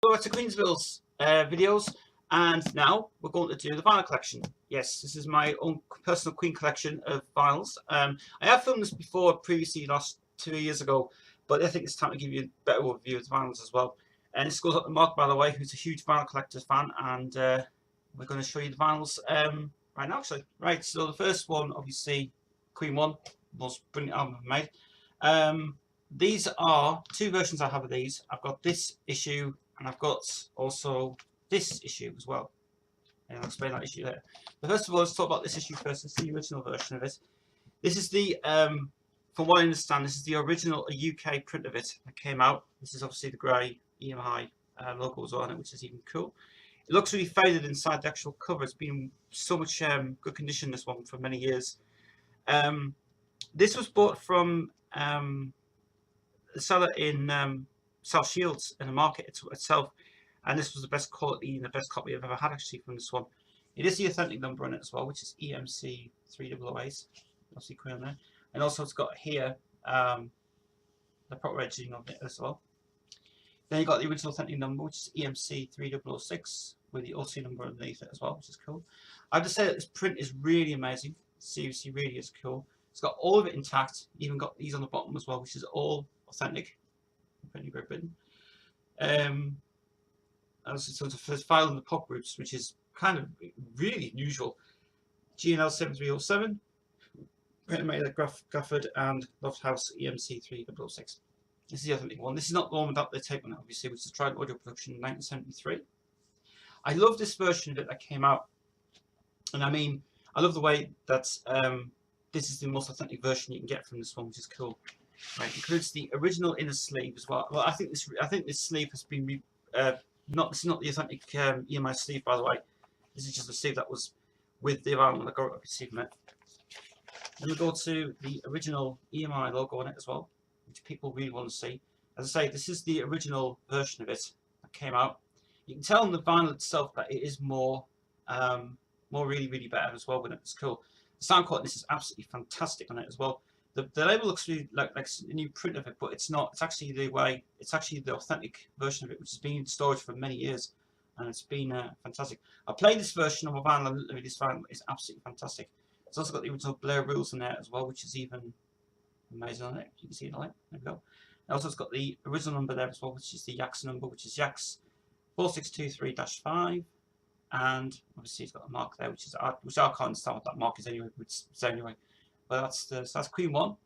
Hello, to Queensville's videos, and now we're going to do the vinyl collection. Yes, this is my own personal Queen collection of vinyls. I have filmed this before, previously, last 2 years ago, but I think it's time to give you a better overview of the vinyls as well. And this goes up to Mark, by the way, who's a huge vinyl collector fan, and we're going to show you the vinyls right now, actually. Right, so the first one, obviously, Queen 1, most brilliant album I've made. These are two versions I have of these. I've got this issue and I've got also this issue as well. And I'll explain that issue later. But first of all, let's talk about this issue first. It's the original version of it. This is the, from what I understand, this is the original UK print of it that came out. This is obviously the grey EMI logo as well on it, which is even cool. It looks really faded inside the actual cover. It's been so much good condition, this one, for many years. This was bought from the seller in South Shields in the market itself, and this was the best quality and the best copy I've ever had actually from this one. It is the authentic number on it as well, which is EMC 3008. You'll see Queen on there, and also it's got here the proper edging of it as well. Then you got the original authentic number, which is EMC 3006 with the OC number underneath it as well, which is cool. I have to say that this print is really amazing. Seriously, really is cool. It's got all of it intact. Even got these on the bottom as well, which is all authentic. Great Britain. So it's the first file in the pop groups, which is kind of really unusual. GNL 7307, written made at Gafford and Lofthouse EMC 3006. This is the authentic one. This is not the one without the tape on it, obviously, which is Trident Audio Production in 1973. I love this version of it that came out, and I mean, I love the way that this is the most authentic version you can get from this one, which is cool. Right, it includes the original inner sleeve as well. Well, I think this sleeve has been this is not the authentic EMI sleeve, by the way. This is just the sleeve that was with the vinyl that got received from it. Then we go to the original EMI logo on it as well, which people really want to see. As I say, this is the original version of it that came out. You can tell on the vinyl itself that it is more really better as well when it's cool. The sound quality is absolutely fantastic on it as well. The label looks really like a new print of it, but it's not. It's actually the authentic version of it, which has been in storage for many years, and it's been fantastic. I played this version of a vinyl, and this vinyl is absolutely fantastic. It's also got the original Blair rules in there as well, which is even amazing on it. You can see it like there we go. And also, it's got the original number there as well, which is the Yax number, which is Yax 4623-5, and obviously it's got a mark there, which I can't understand what that mark is anyway. But anyway. But that's Queen 1.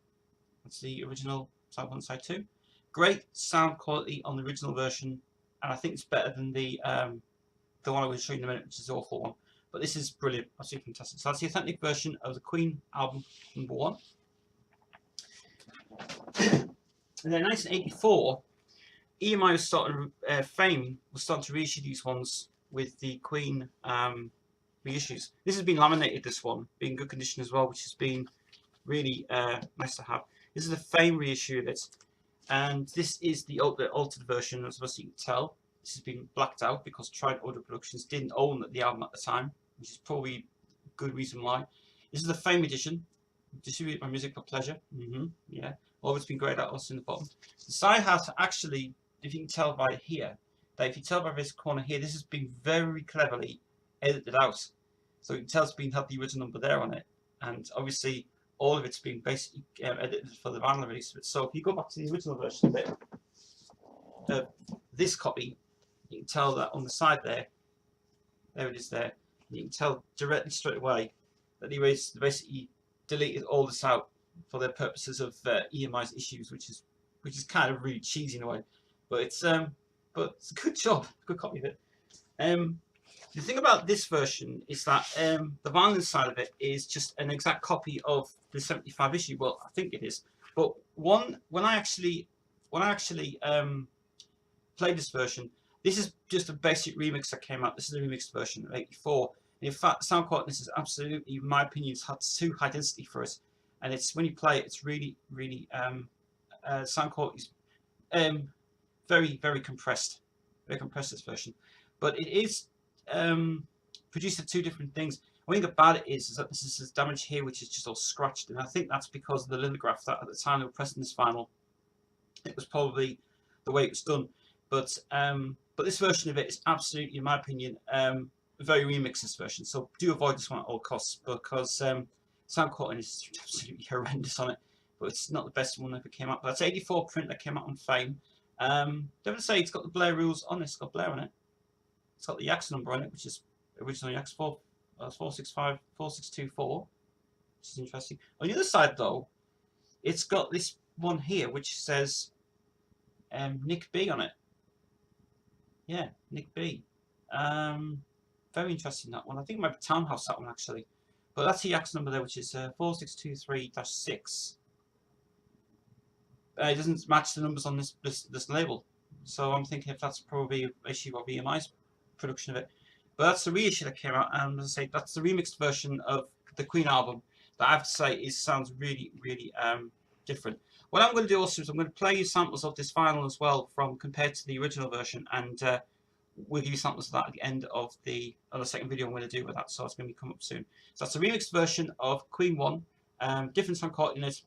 That's the original side 1, side 2. Great sound quality on the original version, and I think it's better than the one I will show you in a minute, which is the awful one. But this is brilliant, absolutely fantastic. So that's the authentic version of the Queen album number 1. And then in 1984, EMI was starting Fame was starting to reissue these ones with the Queen reissues. This has been laminated, this one, being in good condition as well, which has been really nice to have. This is a Fame reissue of it, and this is the altered version. As you can tell, this has been blacked out because Trident Audio Productions didn't own the album at the time, which is probably a good reason why. This is the Fame edition. Distribute my music for pleasure. Yeah, always been great at us in the bottom. The side has actually, if you can tell by here, that if you tell by this corner here, this has been very cleverly edited out. So you can tell it's been had the original number there on it, and obviously all of it's been basically edited for the vinyl release of it. So if you go back to the original version of it, this copy, you can tell that on the side there it is there. And you can tell directly straight away that they basically deleted all this out for the purposes of EMI's issues, which is kind of really cheesy in a way, but it's a good job, good copy of it. The thing about this version is that the vinyl side of it is just an exact copy of the 75 issue. Well, I think it is. But when I actually played this version, this is just a basic remix that came out. This is a remixed version of 84. And in fact, sound quality is absolutely, in my opinion, it's had too high density for it. And it's when you play it, it's really sound quality is very compressed. Very compressed, this version. But it is produced at two different things. One thing about it is that this is damage here, which is just all scratched, and I think that's because of the lithograph that at the time they were pressing this vinyl, it was probably the way it was done. But But this version of it is absolutely, in my opinion, very remixed, this version. So do avoid this one at all costs, because sound quality is absolutely horrendous on it. But it's not the best one that ever came out. But that's 84 print that came out on Fame. Don't say it's got the Blair rules on it. It's got Blair on it. It's got the Yax number on it, which is original Yax 465 4624, which is interesting. On the other side, though, it's got this one here, which says Nick B on it. Yeah, Nick B. Very interesting, that one. I think it might be Townhouse, that one, actually. But that's the Yax number there, which is 4623-6. It doesn't match the numbers on this label. So I'm thinking if that's probably an issue of EMI's production of it. But that's the reissue that came out, and as I say, that's the remixed version of the Queen album that I have to say sounds really, really different. What I'm going to do also is I'm going to play you samples of this vinyl as well, from compared to the original version, and we'll give you samples of that at the end of the second video I'm going to do with that, so it's going to be coming up soon. So that's a remixed version of Queen 1, different sound quality in it,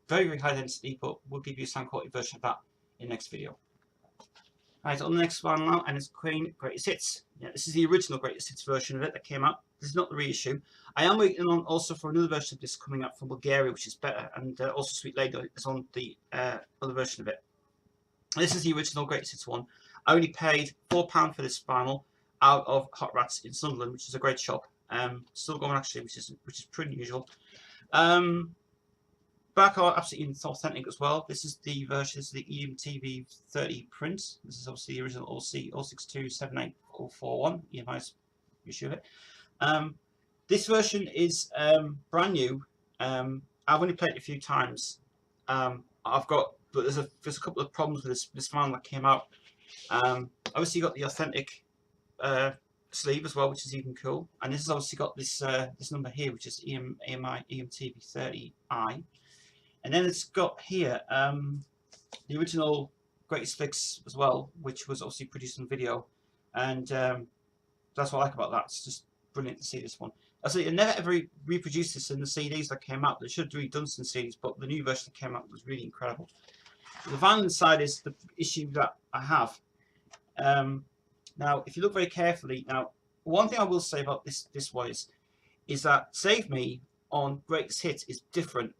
very, very high density, but we'll give you a sound quality version of that in the next video. Right, on the next one now, and it's Queen Greatest Hits. Yeah, this is the original Greatest Hits version of it that came out. This is not the reissue. I am waiting on also for another version of this coming up from Bulgaria, which is better, and also Sweet Lady is on the other version of it. This is the original Greatest Hits one. I only paid £4 for this vinyl out of Hot Rats in Sunderland, which is a great shop. Still going actually, which is pretty unusual. Back are absolutely authentic as well. This is the version, this is the EMTV 30 print. This is obviously the original OC 0627841, EMI's issue of it. This version is brand new. I've only played it a few times. But there's a couple of problems with this vinyl that came out. Obviously, you got the authentic sleeve as well, which is even cool. And this has obviously got this this number here, which is EMI EMTV 30I. And then it's got here the original Greatest Flicks as well, which was obviously produced on video, and that's what I like about that. It's just brilliant to see this one. Also, they never ever reproduced this in the CDs that came out. They should have redone some CDs, but the new version that came out was really incredible. The vinyl inside is the issue that I have. Now, if you look very carefully, now one thing I will say about this one is that Save Me on Greatest Hits is different.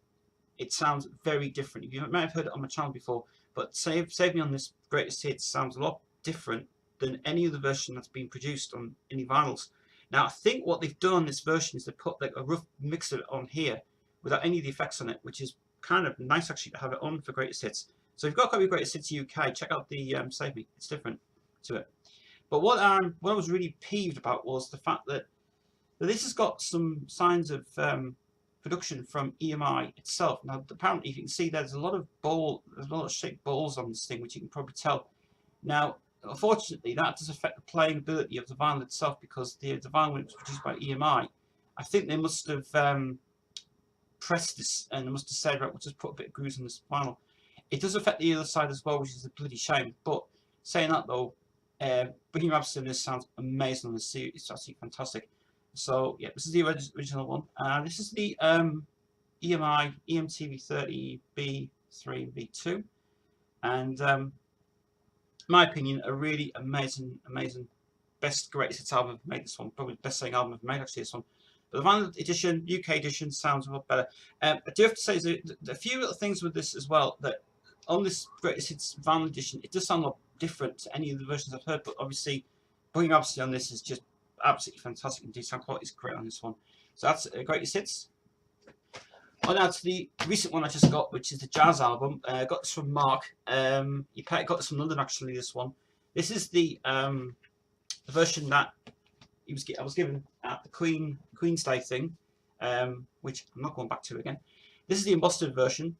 It sounds very different. You might have heard it on my channel before, but Save Me on this Greatest Hits sounds a lot different than any other version that's been produced on any vinyls. Now, I think what they've done on this version is they put like a rough mix of it on here without any of the effects on it, which is kind of nice actually to have it on for Greatest Hits. So if you've got a copy of Greatest Hits UK, check out the Save Me. It's different to it. But what I was really peeved about was the fact that this has got some signs of production from EMI itself. Now, apparently, you can see there's a lot of shaped balls on this thing, which you can probably tell. Now, unfortunately, that does affect the playing ability of the vinyl itself, because the vinyl, when it was produced by EMI, I think they must have pressed this and they must have said, right, we'll just put a bit of grooves on this vinyl. It does affect the other side as well, which is a bloody shame. But saying that though, Bohemian Rhapsody in this sounds amazing on the series. It's absolutely fantastic. So yeah, this is the original one. This is the EMI EMTV 30B3 V2, and in my opinion, a really amazing best Greatest Hits album I've made. This one, probably the best selling album I've made actually. This one, but the vinyl edition, UK edition, sounds a lot better. I do have to say that a few little things with this as well, that on this Greatest Hits vinyl edition, it does sound a lot different to any of the versions I've heard, but obviously Bohemian Rhapsody on this is just absolutely fantastic indeed. Sound quality is great on this one. So that's Greatest Hits. On now to the recent one I just got, which is the Jazz album. I got this from Mark. He got this from London actually. This one. This is the version that I was given at the Queen's Day thing, which I'm not going back to again. This is the embossed version.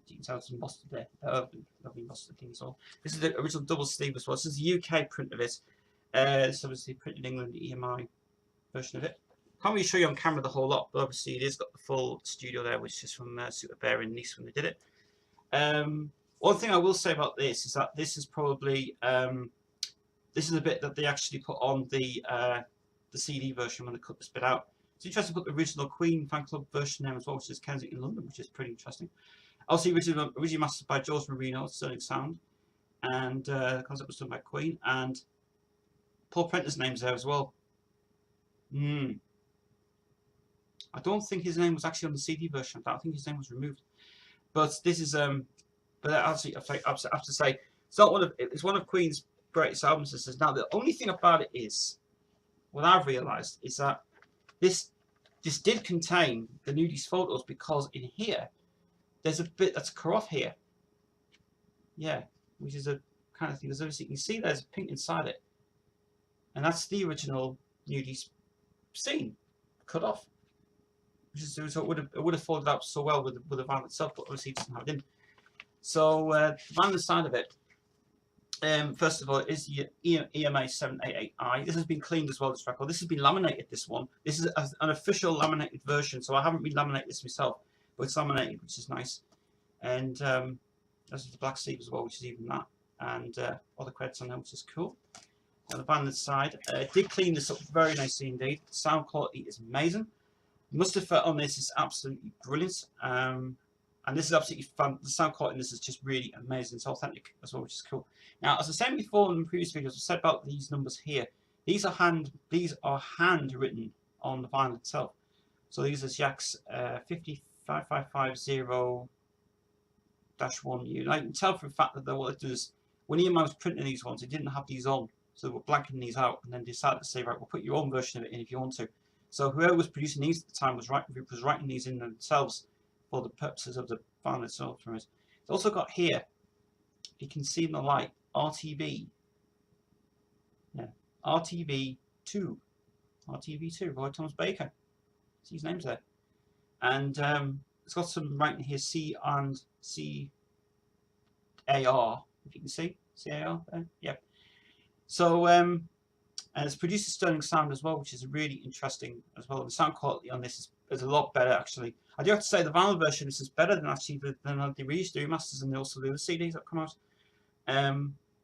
You can tell it's embossed there. Lovely embossed thing as well. This is the original double sleeve as well. This is the UK print of it. This is obviously printed in England, the EMI version of it. Can't really show you on camera the whole lot, but obviously it is got the full studio there, which is from Super Bear in Nice when they did it. One thing I will say about this is that this is probably this is a bit that they actually put on the CD version when they cut this bit out. It's interesting to put the original Queen fan club version there as well, which is Kensington, London, which is pretty interesting. Obviously, originally mastered by George Marino, Sterling Sound. and the concept was done by Queen, and Paul Prenter's name's there as well. I don't think his name was actually on the CD version. I think his name was removed. But this is but actually, I have to say, it's one of Queen's greatest albums. This is now the only thing about it is, what I've realised is that this did contain the nudies photos, because in here there's a bit that's cut off here. Yeah, which is a kind of thing. There's obviously, you can see there's pink inside it, and that's the original nudies scene cut off. Which is, so it would have folded up so well with the vinyl itself, but obviously it doesn't have it in. So the vinyl side of it, first of all, is the EMA 788i. This has been cleaned as well, this record. This has been laminated, this one. This is an official laminated version, so I haven't re-laminated this myself, but it's laminated, which is nice. And there's the black sleeve as well, which is even that. And other credits on there, which is cool. On the vinyl side, did clean this up very nicely indeed. The sound quality is amazing. Must have felt on this is absolutely brilliant. And this is absolutely fun. The sound quality in this is just really amazing. It's authentic as well, which is cool. Now, as I said before in the previous videos, I said about these numbers here. These are handwritten on the vinyl itself. So these are Jacques 55550-1U. Now you can tell for a fact that what it does, when EMI was printing these ones, it didn't have these on. So they were blanking these out, and then decided to say, right, we'll put your own version of it in if you want to. So whoever was producing these at the time was writing these in themselves for the purposes of the vinyl itself. It's also got here, you can see in the light, RTB. Yeah, RTB2. Roy Thomas Baker. See his name's there. And it's got some writing here, C and CAR, if you can see. CAR there? Yep. So, and it's produced a sterling sound as well, which is really interesting as well. The sound quality on this is a lot better, actually. I do have to say the vinyl version this is better than actually than the remasters and also the other CDs that come out.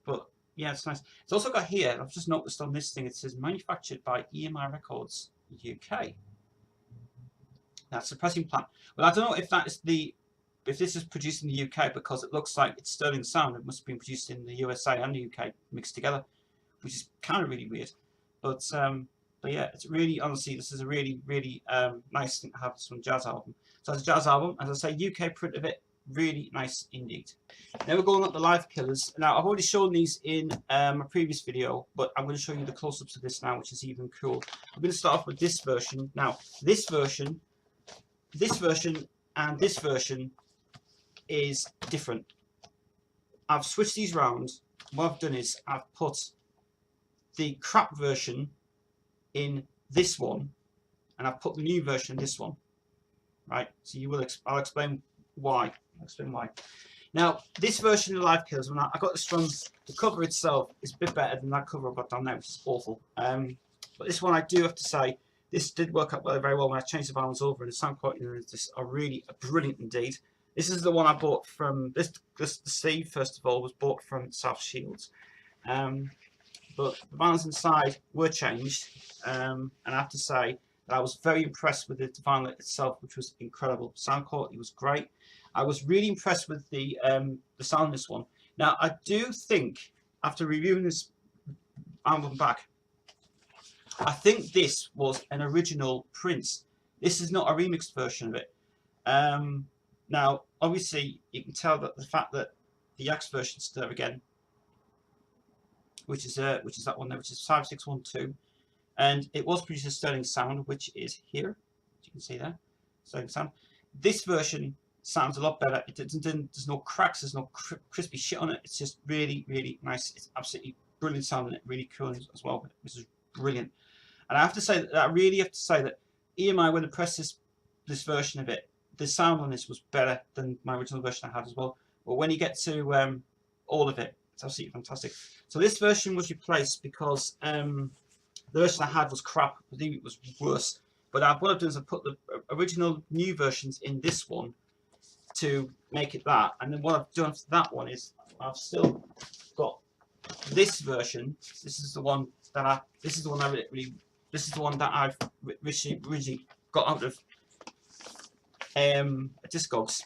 But yeah, it's nice. It's also got here, I've just noticed on this thing, it says manufactured by EMI Records UK. That's the pressing plant. Well, I don't know if that is if this is produced in the UK, because it looks like it's sterling sound. It must have been produced in the USA and the UK mixed together, which is kind of really weird. But yeah, it's really, honestly, this is a really, really nice thing to have this one jazz album. So it's a jazz album, as I say, UK print of it, really nice indeed. Now we're going up the Live Killers. Now I've already shown these in a previous video, but I'm going to show you the close-ups of this now, which is even cool. I'm going to start off with this version. Now this version, and this version is different. I've switched these round. What I've done is I've put the crap version in this one, and I've put the new version in this one. Right, so I'll explain why. Now, this version of Live Killers, when I got this from, the cover itself is a bit better than that cover I've got down there, which is awful. But this one, I do have to say, this did work out very well when I changed the vinyls over, and the sound quality are really brilliant indeed. This is the one I bought from, the sleeve, first of all, was bought from South Shields. But the vinyls inside were changed, and I have to say that I was very impressed with the vinyl itself, which was incredible. Sound quality was great. I was really impressed with the sound in this one. Now, I do think, after reviewing this album back, I think this was an original print. This is not a remixed version of it. Now, obviously, you can tell that the fact that the Yax version is there again, which is that one there, which is 5612, and it was produced as sterling sound, which is here. As you can see there, sterling sound. This version sounds a lot better. There's no cracks, there's no crispy shit on it. It's just really, really nice. It's absolutely brilliant sound, and it really cool as well. This is brilliant. And I have to say that I really have to say that EMI, when they pressed this version of it, the sound on this was better than my original version I had as well. But when you get to all of it, it's absolutely fantastic. So this version was replaced because the version I had was crap. I believe it was worse. But what I've done is I've put the original new versions in this one to make it that. And then what I've done for that one is I've still got this version. This is the one that I've originally got out of Discogs.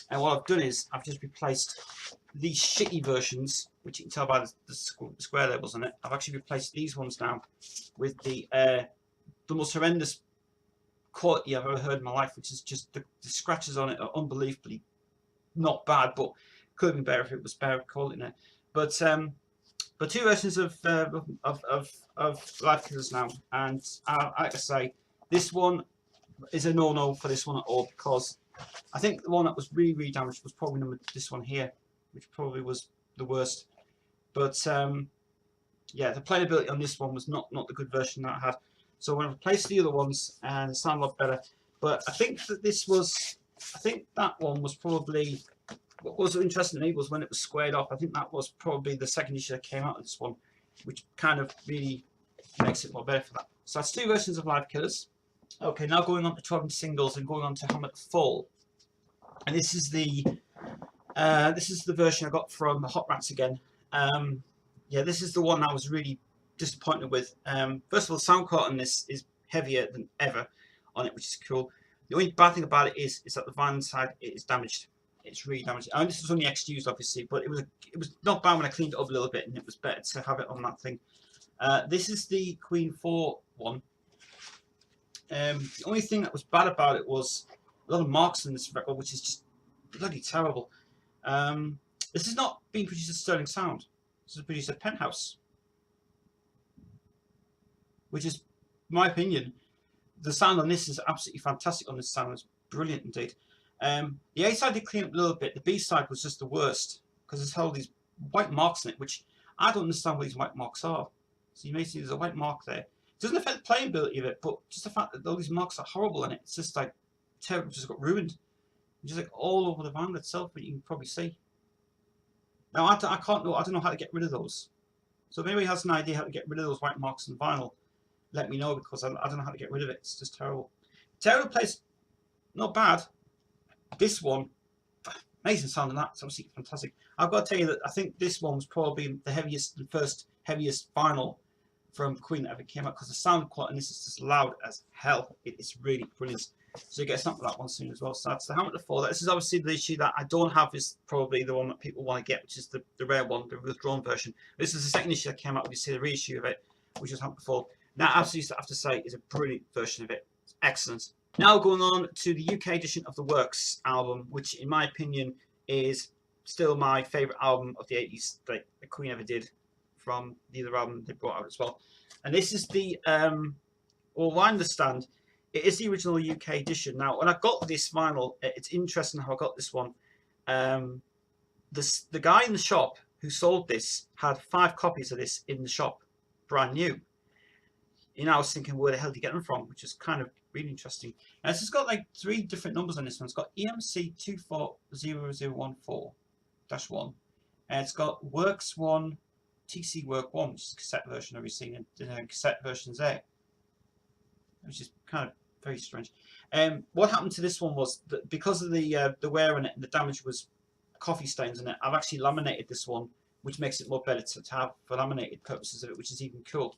And what I've done is I've just replaced these shitty versions which you can tell by the square labels on it. I've actually replaced these ones now with the most horrendous quality I've ever heard in my life, which is just the scratches on it are unbelievably not bad, but could have been better if it was better quality in it. But two versions of live killers now, and like I say, this one is a no-no for this one at all, because I think the one that was really damaged was probably this one here, which probably was the worst. But yeah, the playability on this one was not the good version that I had. So when I replaced the other ones, and it sounded a lot better. But I think that that one was probably, what was interesting to me was when it was squared off. I think that was probably the second issue that came out of this one, which kind of really makes it more better for that. So that's two versions of Live Killers. Okay, now going on to 12-inch singles and going on to Hammer Full. And this is the version I got from Hot Rats again. Yeah, this is the one I was really disappointed with. First of all, the sound quality on this is heavier than ever on it, which is cool. The only bad thing about it is that the vinyl side is damaged. It's really damaged. I mean, this was only XU'd, obviously, but it was not bad when I cleaned it up a little bit, and it was better to have it on that thing. This is the Queen 4 one. The only thing that was bad about it was a lot of marks in this record, which is just bloody terrible. This is not being produced at Sterling Sound. This is produced at Penthouse, which is, in my opinion, the sound on this is absolutely fantastic. On this sound, it's brilliant indeed. The A side did clean up a little bit. The B side was just the worst because it's held these white marks in it, which I don't understand what these white marks are. So you may see there's a white mark there. It doesn't affect the playability of it, but just the fact that all these marks are horrible in it, it's just like terrible, just got ruined. It's just like all over the vinyl itself, but you can probably see. Now I don't know how to get rid of those. So if anybody has an idea how to get rid of those white marks in vinyl, let me know, because I don't know how to get rid of it. It's just terrible. Terrible place, not bad. This one, amazing sound on that. It's absolutely fantastic. I've got to tell you that I think this one was probably the first heaviest vinyl from Queen that ever came out, because the sound quality on this is just loud as hell. It's really brilliant. So you get something like that one soon as well. So that's the Hammer 4. This is obviously the issue that I don't have, is probably the one that people want to get, which is the rare one, the withdrawn version. This is the second issue that came out. We see the reissue of it, which is Hammer 4. Now, absolutely, I have to say, is a brilliant version of it. It's excellent. Now going on to the UK edition of the Works album, which in my opinion is still my favourite album of the 80s that the Queen ever did, from the other album they brought out as well. And this is the, well, I understand, it is the original UK edition. Now, when I got this vinyl, it's interesting how I got this one. The guy in the shop who sold this had 5 copies of this in the shop, brand new. You know, I was thinking, where the hell did he get them from? Which is kind of really interesting. And it's just got like 3 different numbers on this one. It's got EMC 240014-1. And it's got Works 1, TC Work 1, which is a cassette version I've seen, and cassette versions there, which is kind of very strange. What happened to this one was that because of the wear on it and the damage was coffee stains in it, I've actually laminated this one, which makes it more better to have for laminated purposes of it, which is even cool.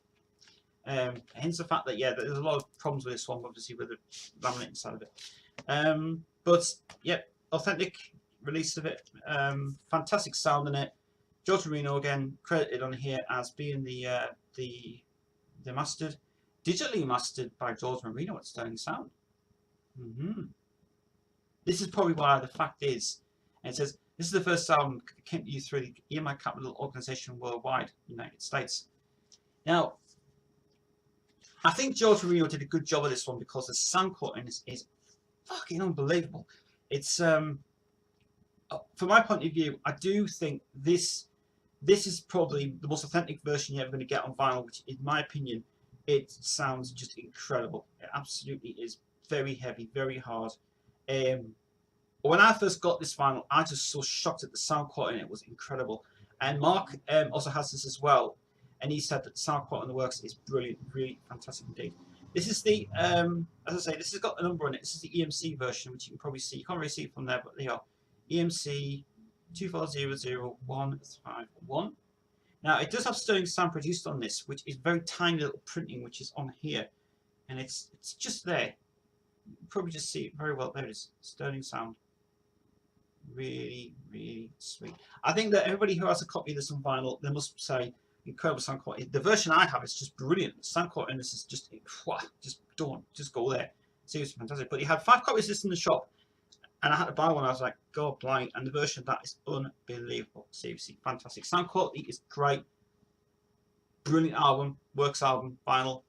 Hence the fact that, yeah, there's a lot of problems with this one, obviously, with the laminating side of it. But yeah, authentic release of it. Fantastic sound in it. George Marino again credited on here as being the mastered, digitally mastered by George Marino at Sterling Sound. This is probably why the fact is, and it says this is the first album that came to you through the EMI Capital organization worldwide, United States. Now, I think George Marino did a good job of this one, because the sound quality is fucking unbelievable. It's from my point of view, I do think this is probably the most authentic version you're ever going to get on vinyl, which, in my opinion, it sounds just incredible. It absolutely is very heavy, very hard. When I first got this vinyl, I was just so shocked at the sound quality, and it was incredible. And Mark also has this as well, and he said that the sound quality on the Works is brilliant, really fantastic indeed. This is the, as I say, this has got a number on it. This is the EMC version, which you can probably see. You can't really see it from there, but they are EMC 2400-151. Now, it does have Sterling Sound produced on this, which is very tiny little printing, which is on here, and it's just there. You can probably just see it very well. There it is, Sterling Sound. really, really sweet. I think that everybody who has a copy of this on vinyl, they must say incredible sound quality. The version I have is just brilliant. The sound quality in this is just, just go there. Seriously fantastic. But you had 5 copies of this in the shop, and I had to buy one. I was like, God blind. And the version of that is unbelievable. Seriously fantastic. Sound quality is great. Brilliant album, works album, vinyl,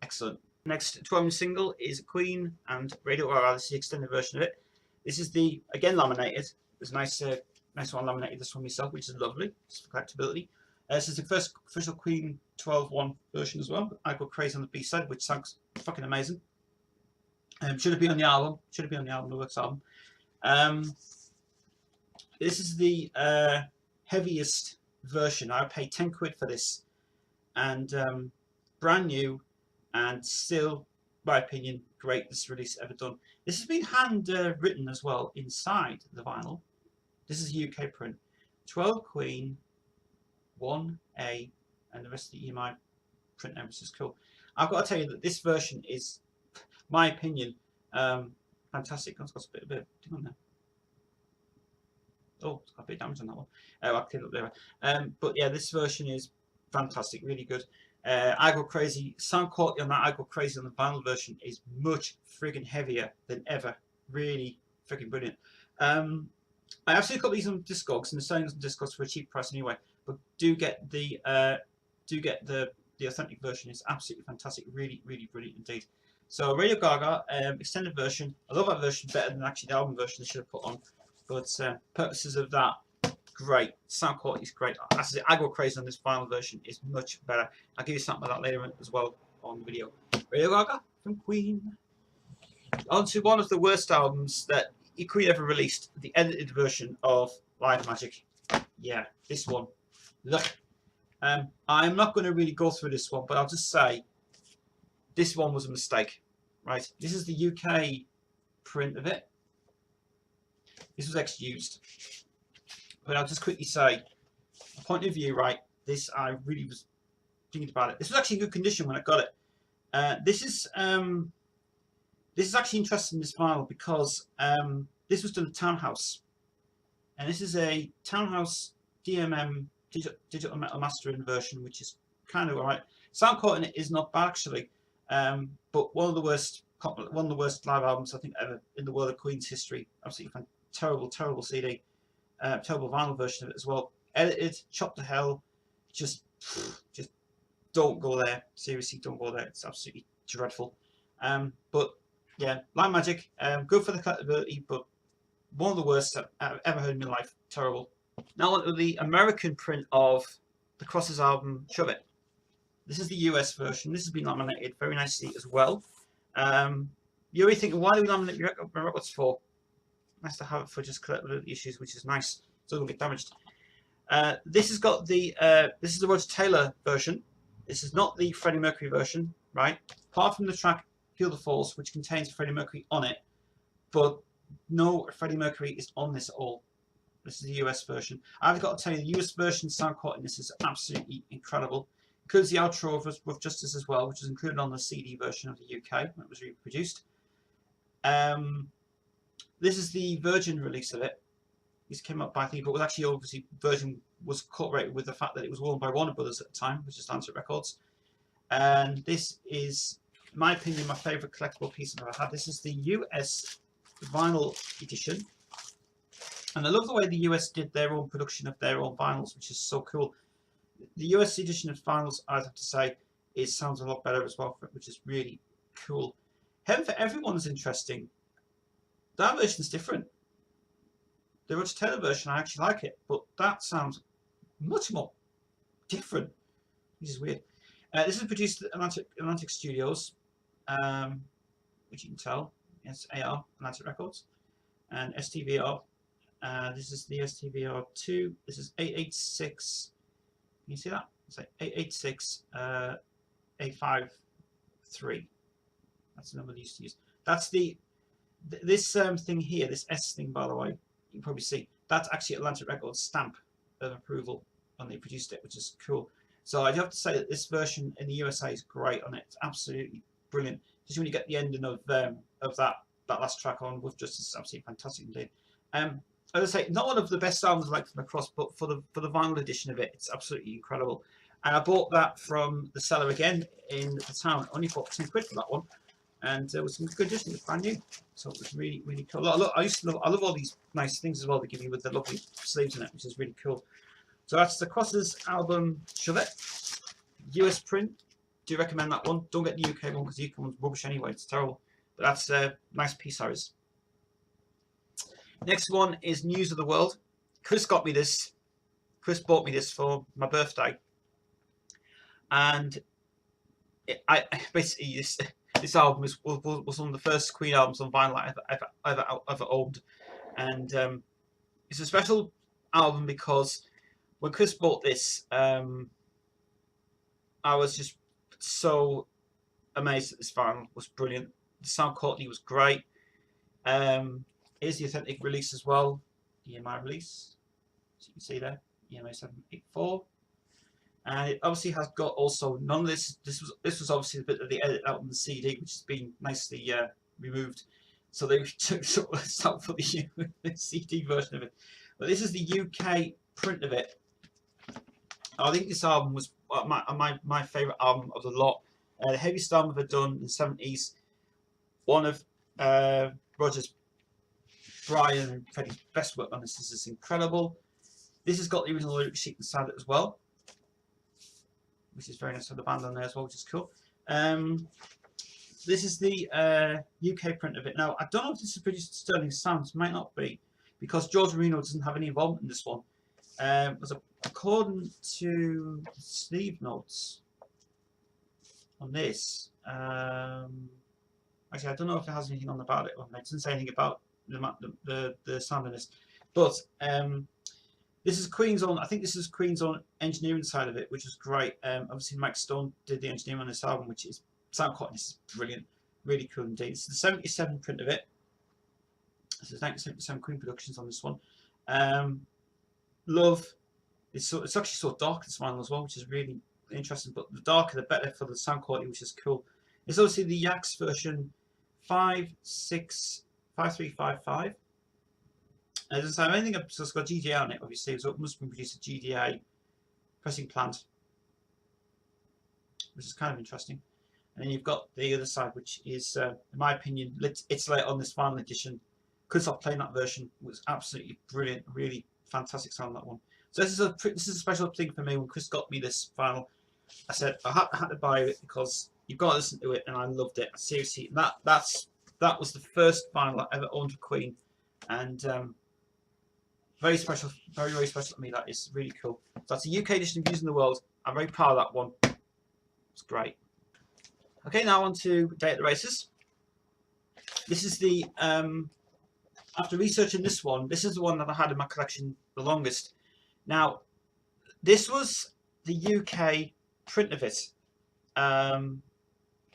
excellent. Next 12-inch single is Queen and Radio Gaga. This is the extended version of it. This is the, again, laminated. It's nice, nice one laminated this one myself, which is lovely. It's for collectability. This is the first official Queen 12-1 version as well. I Go Crazy on the B-side, which sounds fucking amazing. Should have been on the album. Should have been on the album, the works album. This is the heaviest version. I paid 10 quid for this, and brand new, and still, my opinion, greatest release ever done. This has been hand written as well inside the vinyl. This is a UK print. 12 Queen, 1A, and the rest of the EMI print numbers is cool. I've got to tell you that this version is, my opinion, fantastic. It's got a bit of thing on there. Oh, it's got a bit of damage on that one. I'll clean it up there. But yeah, this version is fantastic, really good. I Go Crazy, sound quality on that I Go Crazy on the vinyl version is much friggin' heavier than ever. Really friggin' brilliant. I have seen a couple of these on Discogs, and the selling on Discogs for a cheap price anyway. But do get the authentic version. It's absolutely fantastic. Really, really brilliant indeed. So Radio Gaga, extended version. I love that version better than actually the album version they should have put on. But purposes of that, great. Sound quality is great. As I say, I Go Crazy on this vinyl version is much better. I'll give you something of that later as well on the video. Radio Gaga from Queen. On to one of the worst albums that Queen ever released, the edited version of Live Magic. Yeah, this one. Look, I'm not going to really go through this one, but I'll just say this one was a mistake. Right, this is the UK print of it. This was ex-used. But I'll just quickly say, a point of view, right, this, I really was thinking about it. This was actually in good condition when I got it. This is actually interesting, this vinyl, because this was done at Townhouse. And this is a Townhouse DMM, digital metal mastering version, which is kind of alright. Sound quality in it is not bad, actually. But one of the worst live albums, I think, ever in the world of Queen's history. Absolutely terrible, terrible CD. Terrible vinyl version of it as well. Edited, chopped to hell. Just don't go there. Seriously, don't go there. It's absolutely dreadful. But yeah, Live Magic, good for the collectability, but one of the worst I've ever heard in my life. Terrible. Now on to the American print of the Crosses album, Shove It. This is the US version. This has been laminated very nicely as well. You're really thinking, why do we laminate your records for? Nice to have it for just collectability issues, which is nice, so it don't get damaged. This has got the this is the Roger Taylor version. This is not the Freddie Mercury version, right? Apart from the track "Heal the Falls," which contains Freddie Mercury on it, but no Freddie Mercury is on this at all. This is the US version. I've got to tell you, the US version sound quality in this is absolutely incredible. Includes the outro of With Justice as well, which is included on the CD version of the UK when it was reproduced. This is the Virgin release of it. This came up by, I think, but was actually obviously Virgin was incorporated with the fact that it was owned by Warner Brothers at the time, which is Lancet Records. And this is, in my opinion, my favourite collectible piece I've ever had. This is the US vinyl edition. And I love the way the US did their own production of their own vinyls, which is so cool. The US edition of vinyls, I'd have to say, sounds a lot better as well, which is really cool. Heaven for Everyone's interesting. That version's different. The Roger Taylor version, I actually like it, but that sounds much more different, which is weird. This is produced at Atlantic Studios, which you can tell. It's AR, Atlantic Records, and STVR. This is the STVR2. This is 886. Can you see that? It's like 886 853. That's the number they used to use. That's this thing here, this S thing, by the way, you can probably see, that's actually Atlantic Records stamp of approval when they produced it, which is cool. So I do have to say that this version in the USA is great on it. It's absolutely brilliant. Just when you get the ending of that last track on With Justice, it's absolutely fantastic indeed. as I say, not one of the best albums I like from across, but for the vinyl edition of it, it's absolutely incredible. And I bought that from the seller again in the town. I only bought £10 for that one, and it was some good edition. It was brand new, so it was really really cool. Look, I love all these nice things as well they give you with the lovely sleeves in it, which is really cool. So that's the Crosses album Shove It, US print. Do recommend that one. Don't get the UK one because the UK one's rubbish anyway. It's terrible. But that's a nice piece, Harris. Next one is News of the World. Chris got me this. Chris bought me this for my birthday, and I basically this album was one of the first Queen albums on vinyl I ever owned, and it's a special album because when Chris bought this, I was just so amazed that this vinyl was brilliant. The sound quality was great. Here's the authentic release as well, EMI release, as you can see there, EMI 784, and it obviously has got also none of this. This was obviously the bit that they edited out on the CD, which has been nicely removed. So they took some of this out for the CD version of it. But this is the UK print of it. I think this album was my favourite album of the lot. The heaviest album ever done in the 70s. One of Roger's, Brian and Freddie's best work on this. This is incredible. This has got the original lyric sheet inside it as well, which is very nice for the band on there as well, which is cool. This is the UK print of it. Now, I don't know if this is produced at Sterling Sounds. It might not be, because George Marino doesn't have any involvement in this one. According to the sleeve notes on this, actually, I don't know if it has anything on about it. It doesn't say anything about the sound of this, but this is Queen's own. I think this is Queen's own engineering side of it, which is great. Obviously, Mike Stone did the engineering on this album, which is sound quality is brilliant, really cool indeed. It's the 77 print of it. This is 97% Queen Productions on this one. Love. It's actually so dark this vinyl as well, which is really interesting. But the darker, the better for the sound quality, which is cool. It's obviously the Yax version 5355. It doesn't have anything, so it's got GDA on it, obviously, so it must have been produced at GDA pressing plant, which is kind of interesting. And then you've got the other side, which is, in my opinion, it's late on this final edition. Could stop playing that version. It was absolutely brilliant, really fantastic sound on that one. So this is a special thing for me. When Chris got me this vinyl, I said I had to buy it because you've got to listen to it, and I loved it. Seriously, that was the first vinyl I ever owned for Queen, and very special, very very special to me. That is really cool. So that's a UK edition of Using the World. I'm very proud of that one. It's great. Okay, now on to Day at the Races. This is the after researching this one, this is the one that I had in my collection the longest. Now, this was the UK print of it, and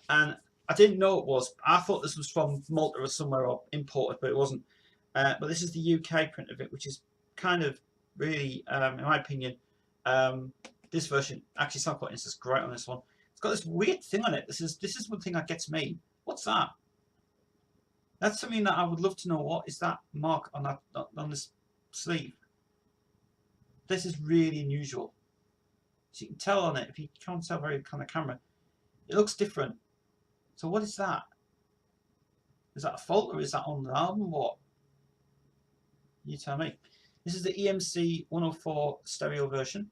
I didn't know it was. I thought this was from Malta or somewhere or imported, but it wasn't. But this is the UK print of it, which is kind of really, in my opinion, this version actually sound quite is great on this one. It's got this weird thing on it. This is one thing that gets me. What's that? That's something that I would love to know. What is that mark on this sleeve? This is really unusual. So you can tell on it, if you can't tell very on the camera, it looks different. So what is that? Is that a fault or is that on the album? What? You tell me. This is the EMC 104 stereo version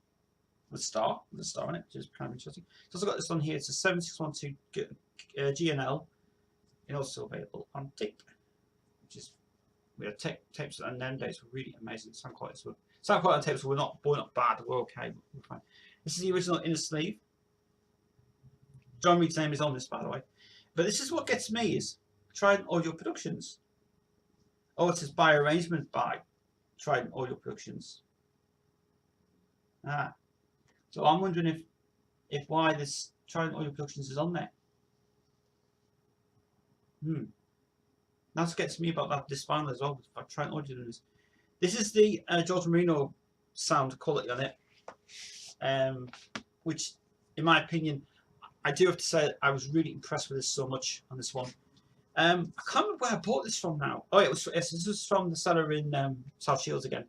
with a star on it, which is kind of interesting. It's also got this on here. It's a 7612 GNL. It's also available on tape, which is we had tapes and them days were really amazing. Sound quality on tapes were not bad. We're okay. We're fine. This is the original inner sleeve. John Reed's name is on this, by the way. But this is what gets me is Trident Audio Productions. Oh, it says by arrangement by Trident Audio Productions. So I'm wondering if why this Trident Audio Productions is on there. That's what gets me about this vinyl as well. If I try and audio this. This is the George Marino sound quality on it, which, in my opinion, I do have to say I was really impressed with this so much on this one. I can't remember where I bought this from now. Oh, yes, this was from the seller in South Shields again,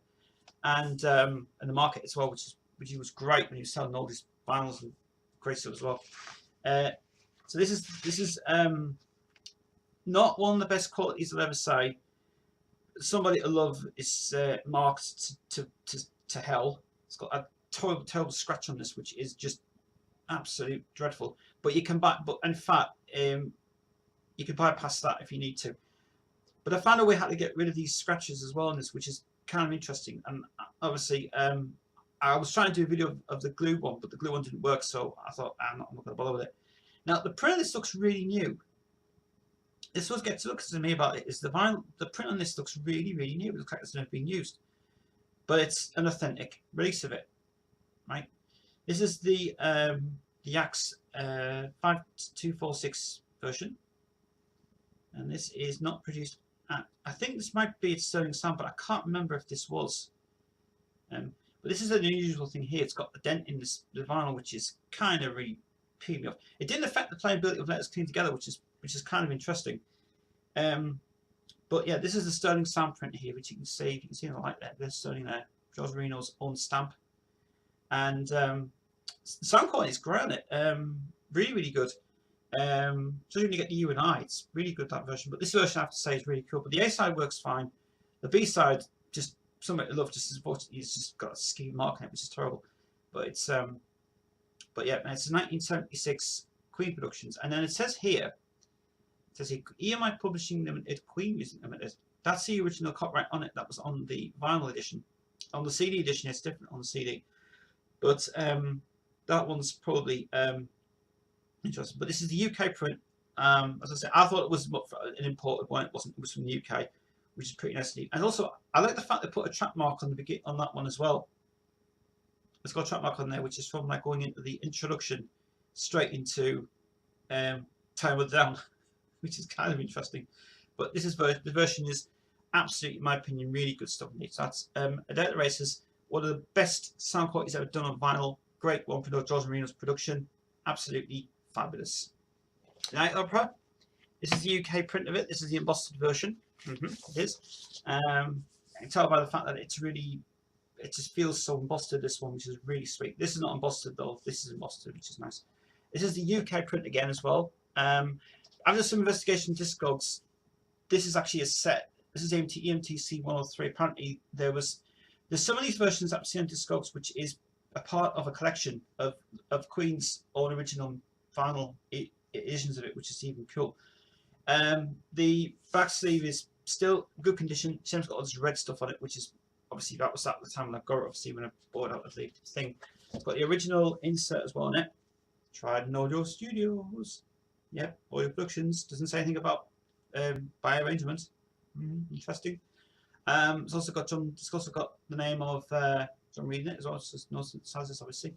and the market as well, which was great when he was selling all these vinyls and great stuff as well. So this is not one of the best qualities I'll ever say. Somebody to love is marked to hell. It's got a terrible scratch on this, which is just absolute dreadful. But you can buy, but in fact, you can bypass that if you need to. But I found a way how to get rid of these scratches as well on this, which is kind of interesting. And obviously, I was trying to do a video of the glue one, but the glue one didn't work, so I thought I'm not going to bother with it. Now the print of this looks really new. This was gets looks to me about it is the vinyl. The print on this looks really new. It looks like it's never been used, but it's an authentic release of it, right? This is the Yax 5246 version, and this is not produced at. I think this might be its Sterling sound, but I can't remember if this was. But this is an unusual thing here. It's got a dent in the vinyl, which is kind of really peeing me off. It didn't affect the playability of Letters Clean Together, which is kind of interesting. But yeah, this is the Sterling sound print here, which you can see. You can see on the light there. There's Sterling there. George Marino's own stamp, and the sound quality is great on it. Really good. So when you get the U and I, it's really good, that version. But this version, I have to say, is really cool. But the A side works fine. The B side, just something to love. Just as unfortunately, it's just got a ski mark on it, which is terrible. But it's but yeah, it's a 1976 Queen Productions, and then it says here, it says here, EMI Publishing Limited, Queen Music Limited. That's the original copyright on it. That was on the vinyl edition. On the CD edition, it's different on the CD. But that one's probably interesting. But this is the UK print. As I said, I thought it was an imported one. It wasn't. It was from the UK, which is pretty nice. And also, I like the fact they put a track mark on the on that one as well. It's got a track mark on there, which is from like going into the introduction straight into Time of the Down, which is kind of interesting. But this is the version is absolutely, in my opinion, really good stuff. So that's A Day at the Races, one of the best sound qualities ever done on vinyl. Great one for George Marino's production. Absolutely fabulous. Night Opera. This is the UK print of it. This is the embossed version. It is. I can tell by the fact that it's really, it just feels so embossed, this one, which is really sweet. This is not embossed though. This is embossed, which is nice. This is the UK print again as well. After some investigation Discogs, this is actually a set. This is EMTC 103. Apparently there's some of these versions that I've seen on Discogs, which is a part of a collection of Queen's own original vinyl editions of it, which is even cool. The back sleeve is still good condition. It's got all this red stuff on it, which is obviously that was at the time when I got it. Obviously, when I bought out of the thing, it's got the original insert as well on it. Trident Audio Studios. Yep, Audio Productions. Doesn't say anything about by arrangement. Interesting. It's also got the name of I'm reading it as well. It's just no sizes, obviously.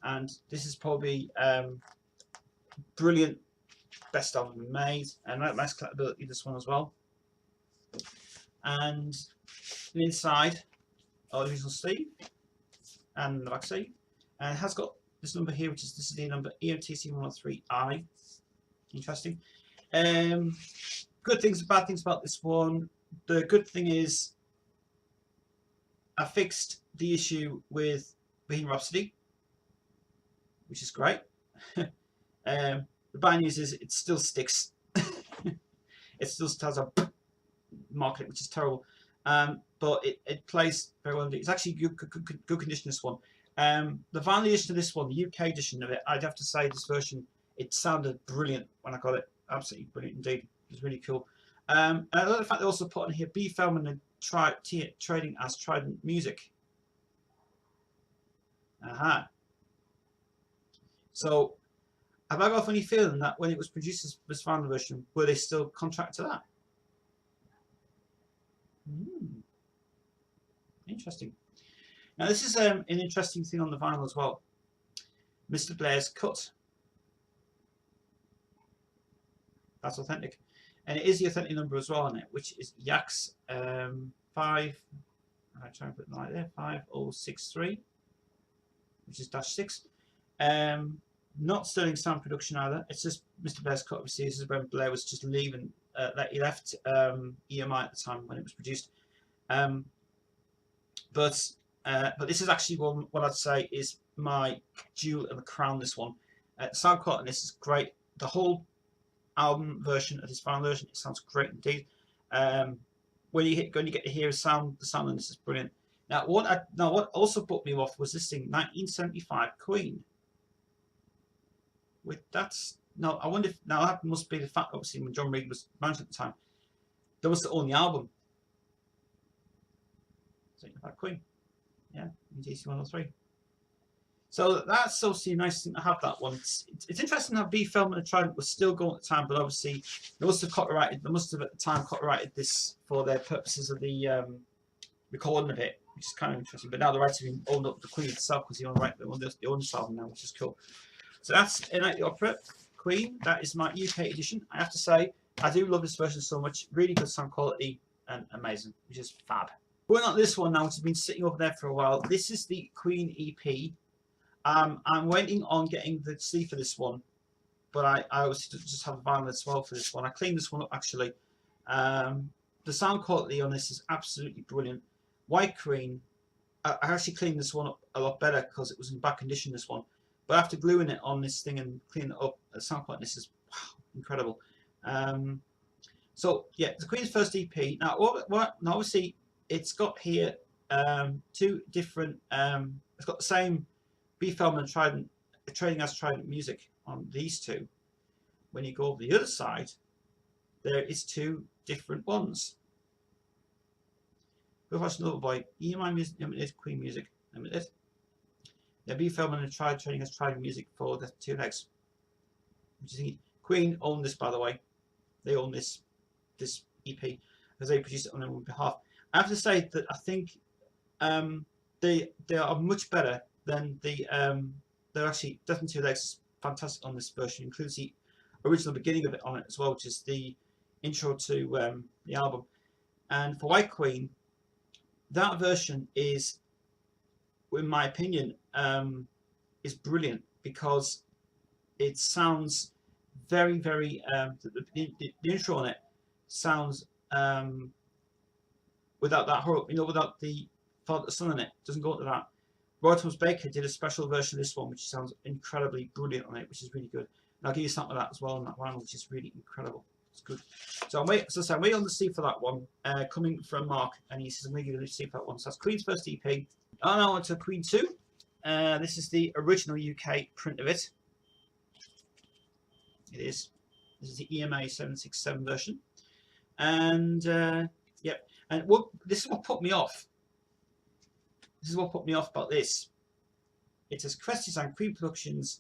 And this is probably brilliant, best album made, and nice collectability. This one as well. And the inside, original sleeve, and the back sleeve, and it has got this number here, which is this is the number EMTC 103I. Interesting. Good things, bad things about this one. The good thing is, I fixed the issue with Bohemian Rhapsody, which is great. The bad news is it still sticks. It still has a mark, which is terrible. But it plays very well. It's actually good condition, this one. The vinyl edition of this one, the UK edition of it, I'd have to say this version, it sounded brilliant when I got it. Absolutely brilliant indeed. It was really cool. And I love the fact they also put on here B. Feldman and trading as Trident Music. So have I got a funny feeling that when it was produced as this final version, were they still contract to that? Interesting. Now this is an interesting thing on the vinyl as well. Mr. Blair's cut. That's authentic. And it is the authentic number as well on it, which is Yax 5. I try and put it right there, 5063, which is -6. Not Sterling sound production either. It's just Mr. Blair's cut. Obviously, this is when Blair was just leaving that he left EMI at the time when it was produced. Um, but this is actually what I'd say is my jewel in the crown. This one, sound quality. This is great. The whole album version of this final version, it sounds great indeed. When you get to hear the sound on this is brilliant. Now, what also put me off was this thing, 1975 Queen. I wonder if now that must be the fact. Obviously, when John Reid was manager at the time, they must have owned the album. 75 Queen, yeah, in DC 103. So that's obviously a nice thing to have that one. It's interesting how B Film and the Trident was still going at the time, but obviously they must have at the time copyrighted this for their purposes of the recording of it, which is kind of interesting. But now the rights have been owned up to the Queen itself because they own this album now, which is cool. So that's A Night at the Opera, Queen. That is my UK edition. I have to say, I do love this version so much. Really good sound quality and amazing, which is fab. Going on to this one now, which has been sitting over there for a while. This is the Queen EP. I'm waiting on getting the C for this one, but I obviously just have a vinyl as well for this one. I cleaned this one up actually. The sound quality on this is absolutely brilliant. White Queen. I actually cleaned this one up a lot better because it was in bad condition, this one. But after gluing it on this thing and cleaning it up, the sound quality this is incredible. So yeah, the Queen's first EP. Now, now obviously it's got here two different. It's got the same B Film and Trident, Trading as Trident music on these two. When you go over the other side, there is two different ones. Who watched another by EMI Music Limited, Queen Music Limited. The B Film and Trading as Trident music for the two legs. Queen own this, by the way. They own this EP because they produced it on their own behalf. I have to say that I think they are much better than the they're actually definitely two legs is fantastic on this version. Includes the original beginning of it on it as well, which is the intro to the album. And for White Queen, that version is, in my opinion, is brilliant because it sounds very, very. The intro on it sounds without that horror, without the Father Son in it. Doesn't go into that. Roy Thomas Baker did a special version of this one, which sounds incredibly brilliant on it, which is really good. And I'll give you something of that as well on that one, which is really incredible. It's good. So I'm waiting on the C for that one, coming from Mark, and he says I'm going to give you the C for that one. So that's Queen's first EP. Now on to Queen 2. This is the original UK print of it. It is. This is the EMA 767 version. And yep. And this is what put me off. This is what put me off about this. It says Crest Design Queen Productions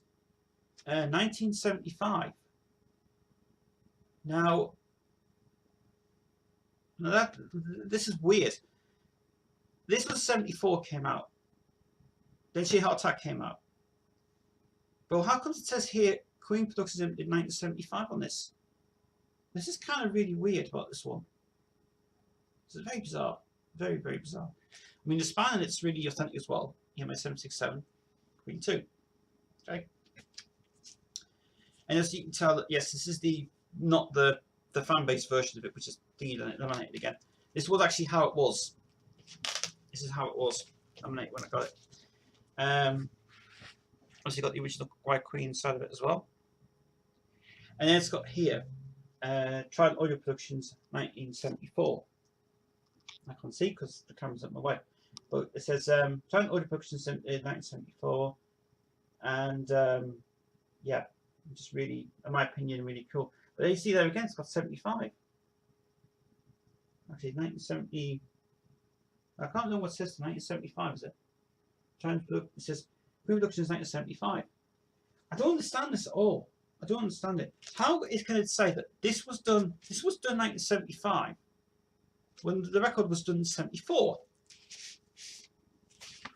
1975. Now this is weird. This was 74 came out. Then She Heart Attack came out. But how comes it says here Queen Productions in 1975 on this? This is kind of really weird about this one. This is very bizarre. Very, very bizarre. I mean, the spine on it's really authentic as well. EMA 767, Queen 2. Okay. And as you can tell, yes, this is not the fan base version of it, which is laminated again. This was actually how it was. This is how it was laminated when I got it. Obviously got the original White Queen side of it as well. And then it's got here, Trident Audio Productions 1974. I can't see because the camera's up my way. But it says Trident Audio Productions 1974. And yeah, just really, in my opinion, really cool. But you see there again, it's got 75. Actually, 1970. I can't remember what it says. 1975 is it? It says Queen Productions 1975. I don't understand this at all. I don't understand it. How can it say that this was done? This was done 1975 when the record was done in 74.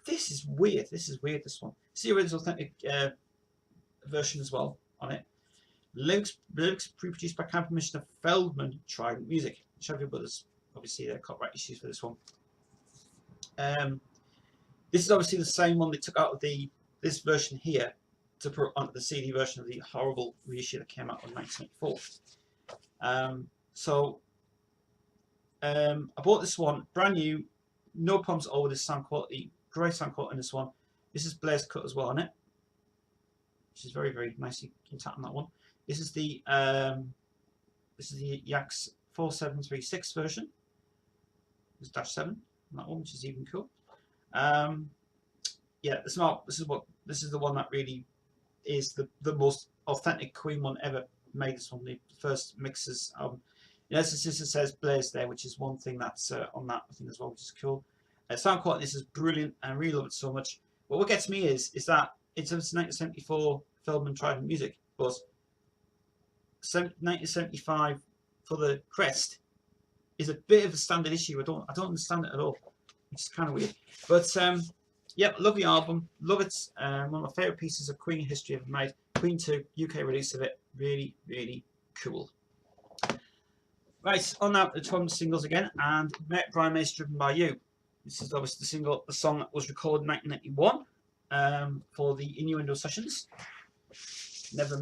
This is weird. This is weird. This one. See the original authentic version as well on it. Lyrics pre-produced by Camp Commissioner Feldman Trident Music. Chevy Brothers. Obviously, there are copyright issues for this one. This is obviously the same one they took out of this version here to put onto the CD version of the horrible reissue that came out in 1974. So I bought this one brand new, no problems at all with this sound quality. Great sound quality in this one. This is Blair's cut as well on it, which is very, very nicely intact on that one. This is the Yax 4736 version. It's -7 on that one, which is even cool. Yeah, this is the one that really is the most authentic Queen one ever made. This one, the first mixes album. Yes, it says Blaze there, which is one thing that's on that I think as well, which is cool. Sound quality, this is brilliant, and I really love it so much. But what gets me is that it's a 1974 Feldman Trident music, but 1975 for the crest is a bit of a standard issue. I don't understand it at all, which is kind of weird. But yeah, love the album, love it. One of my favourite pieces of Queen history ever made. Queen 2 UK release of it, really, really cool. Right, on now the 12 singles again, and Brian May's Driven by You. This is obviously the song that was recorded in 1991 for the Innuendo sessions. Never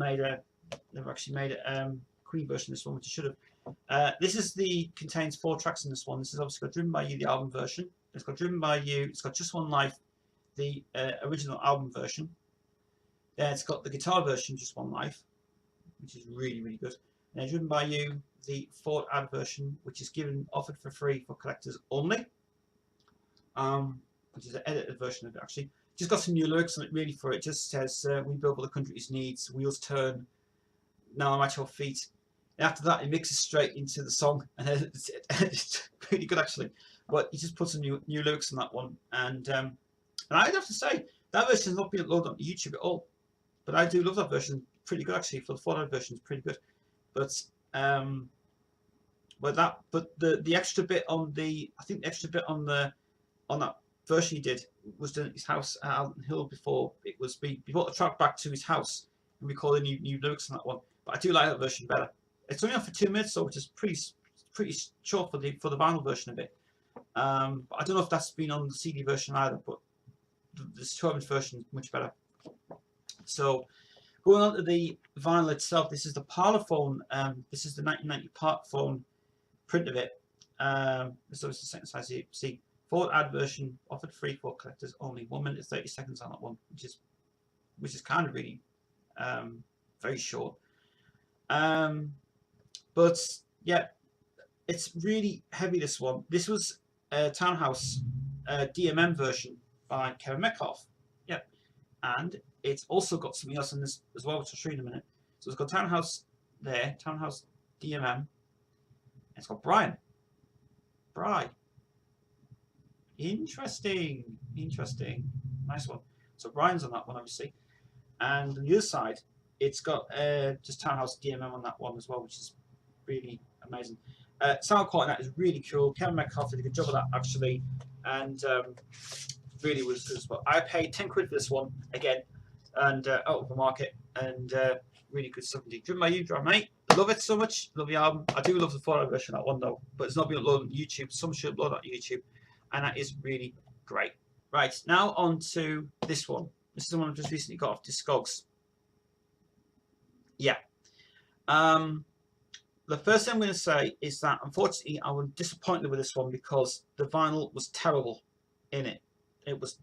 actually made a Queen version of this one, which I should have. This contains 4 tracks in this one. This is obviously got Driven by You, the album version. It's got Driven by You. It's got Just One Life, the original album version. Then it's got the guitar version, Just One Life, which is really, really good. And then Driven by You, the Ford ad version, which is offered for free for collectors only, which is an edited version of it actually. Just got some new lyrics on it really for it. It just says, we build what the country's needs, wheels turn, now I'm at your feet. And after that, it mixes straight into the song, and it's really good actually. But he just put some new lyrics on that one, and I'd have to say that version has not been uploaded on YouTube at all. But I do love that version, pretty good actually. For the Ford ad version, it's pretty good. But the extra bit on that version he did was done at his house at Alton Hill before we brought the track back to his house and recorded new lyrics on that one. But I do like that version better. It's only on for 2 minutes, so which is pretty short for the vinyl version of it. But I don't know if that's been on the CD version either. But the 12-inch version is much better. So going on to the vinyl itself, this is the Parlophone. This is the 1990 Parlophone print of it. This is the second size. You see, Ford ad version offered free for collectors only. 1 minute 30 seconds on that one, which is kind of really very short. But yeah, it's really heavy. This one. This was a Townhouse DMM version by Kevin Metcalf. Yep, and it's also got something else in this as well, which I'll show you in a minute. So it's got Townhouse there, Townhouse DMM. It's got Brian. Interesting. Nice one. So Brian's on that one, obviously. And on the other side, it's got just Townhouse DMM on that one as well, which is really amazing. Sound quality on that is really cool. Kevin Metcalf did a good job of that, actually. And really was good as well. I paid 10 quid for this one, again, and out of the market. And really good stuff indeed. Driven by You, Drive Mate. Love it so much. Love the album. I do love the photo version of that one though, but it's not been uploaded on YouTube. Some should upload that on YouTube, and that is really great. Right, now on to this one. This is the one I've just recently got off Discogs. Yeah. The first thing I'm going to say is that unfortunately I was disappointed with this one because the vinyl was terrible in it. It was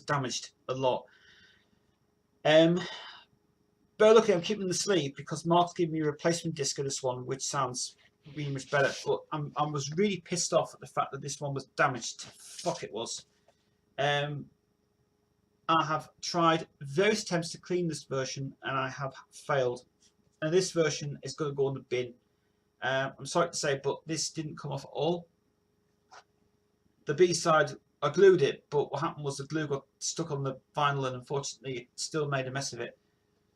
damaged a lot. But luckily I'm keeping the sleeve because Mark's giving me a replacement disc of this one, which sounds really much better. But I was really pissed off at the fact that this one was damaged. Fuck it was. I have tried various attempts to clean this version and I have failed. And this version is going to go in the bin. I'm sorry to say, but this didn't come off at all. The B-side, I glued it, but what happened was the glue got stuck on the vinyl and unfortunately it still made a mess of it.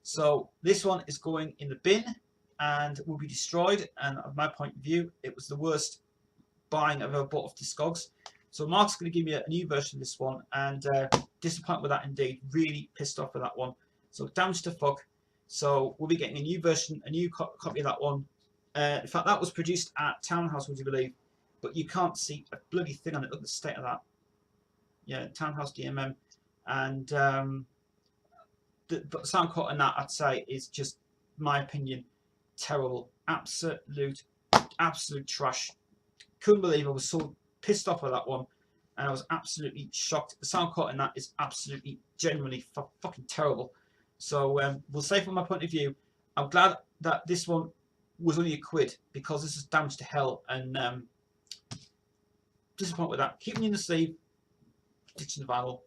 So this one is going in the bin and will be destroyed. And from my point of view, it was the worst buying I've ever bought off Discogs. So Mark's going to give me a new version of this one, and disappointed with that indeed. Really pissed off with that one. So damaged to fuck. So we'll be getting a new version, a new copy of that one. In fact, that was produced at Townhouse, would you believe? But you can't see a bloody thing on it. Look at the state of that. Yeah, Townhouse DMM. And but the sound quality on that, I'd say, is just, my opinion, terrible. Absolute absolute trash. Couldn't believe I was so pissed off with that one, and I was absolutely shocked. The sound quality in that is absolutely, genuinely fucking terrible. So we'll say from my point of view, I'm glad that this one was only £1 because this is damage to hell, and disappointed with that. Keeping in the sleeve, ditching the vinyl.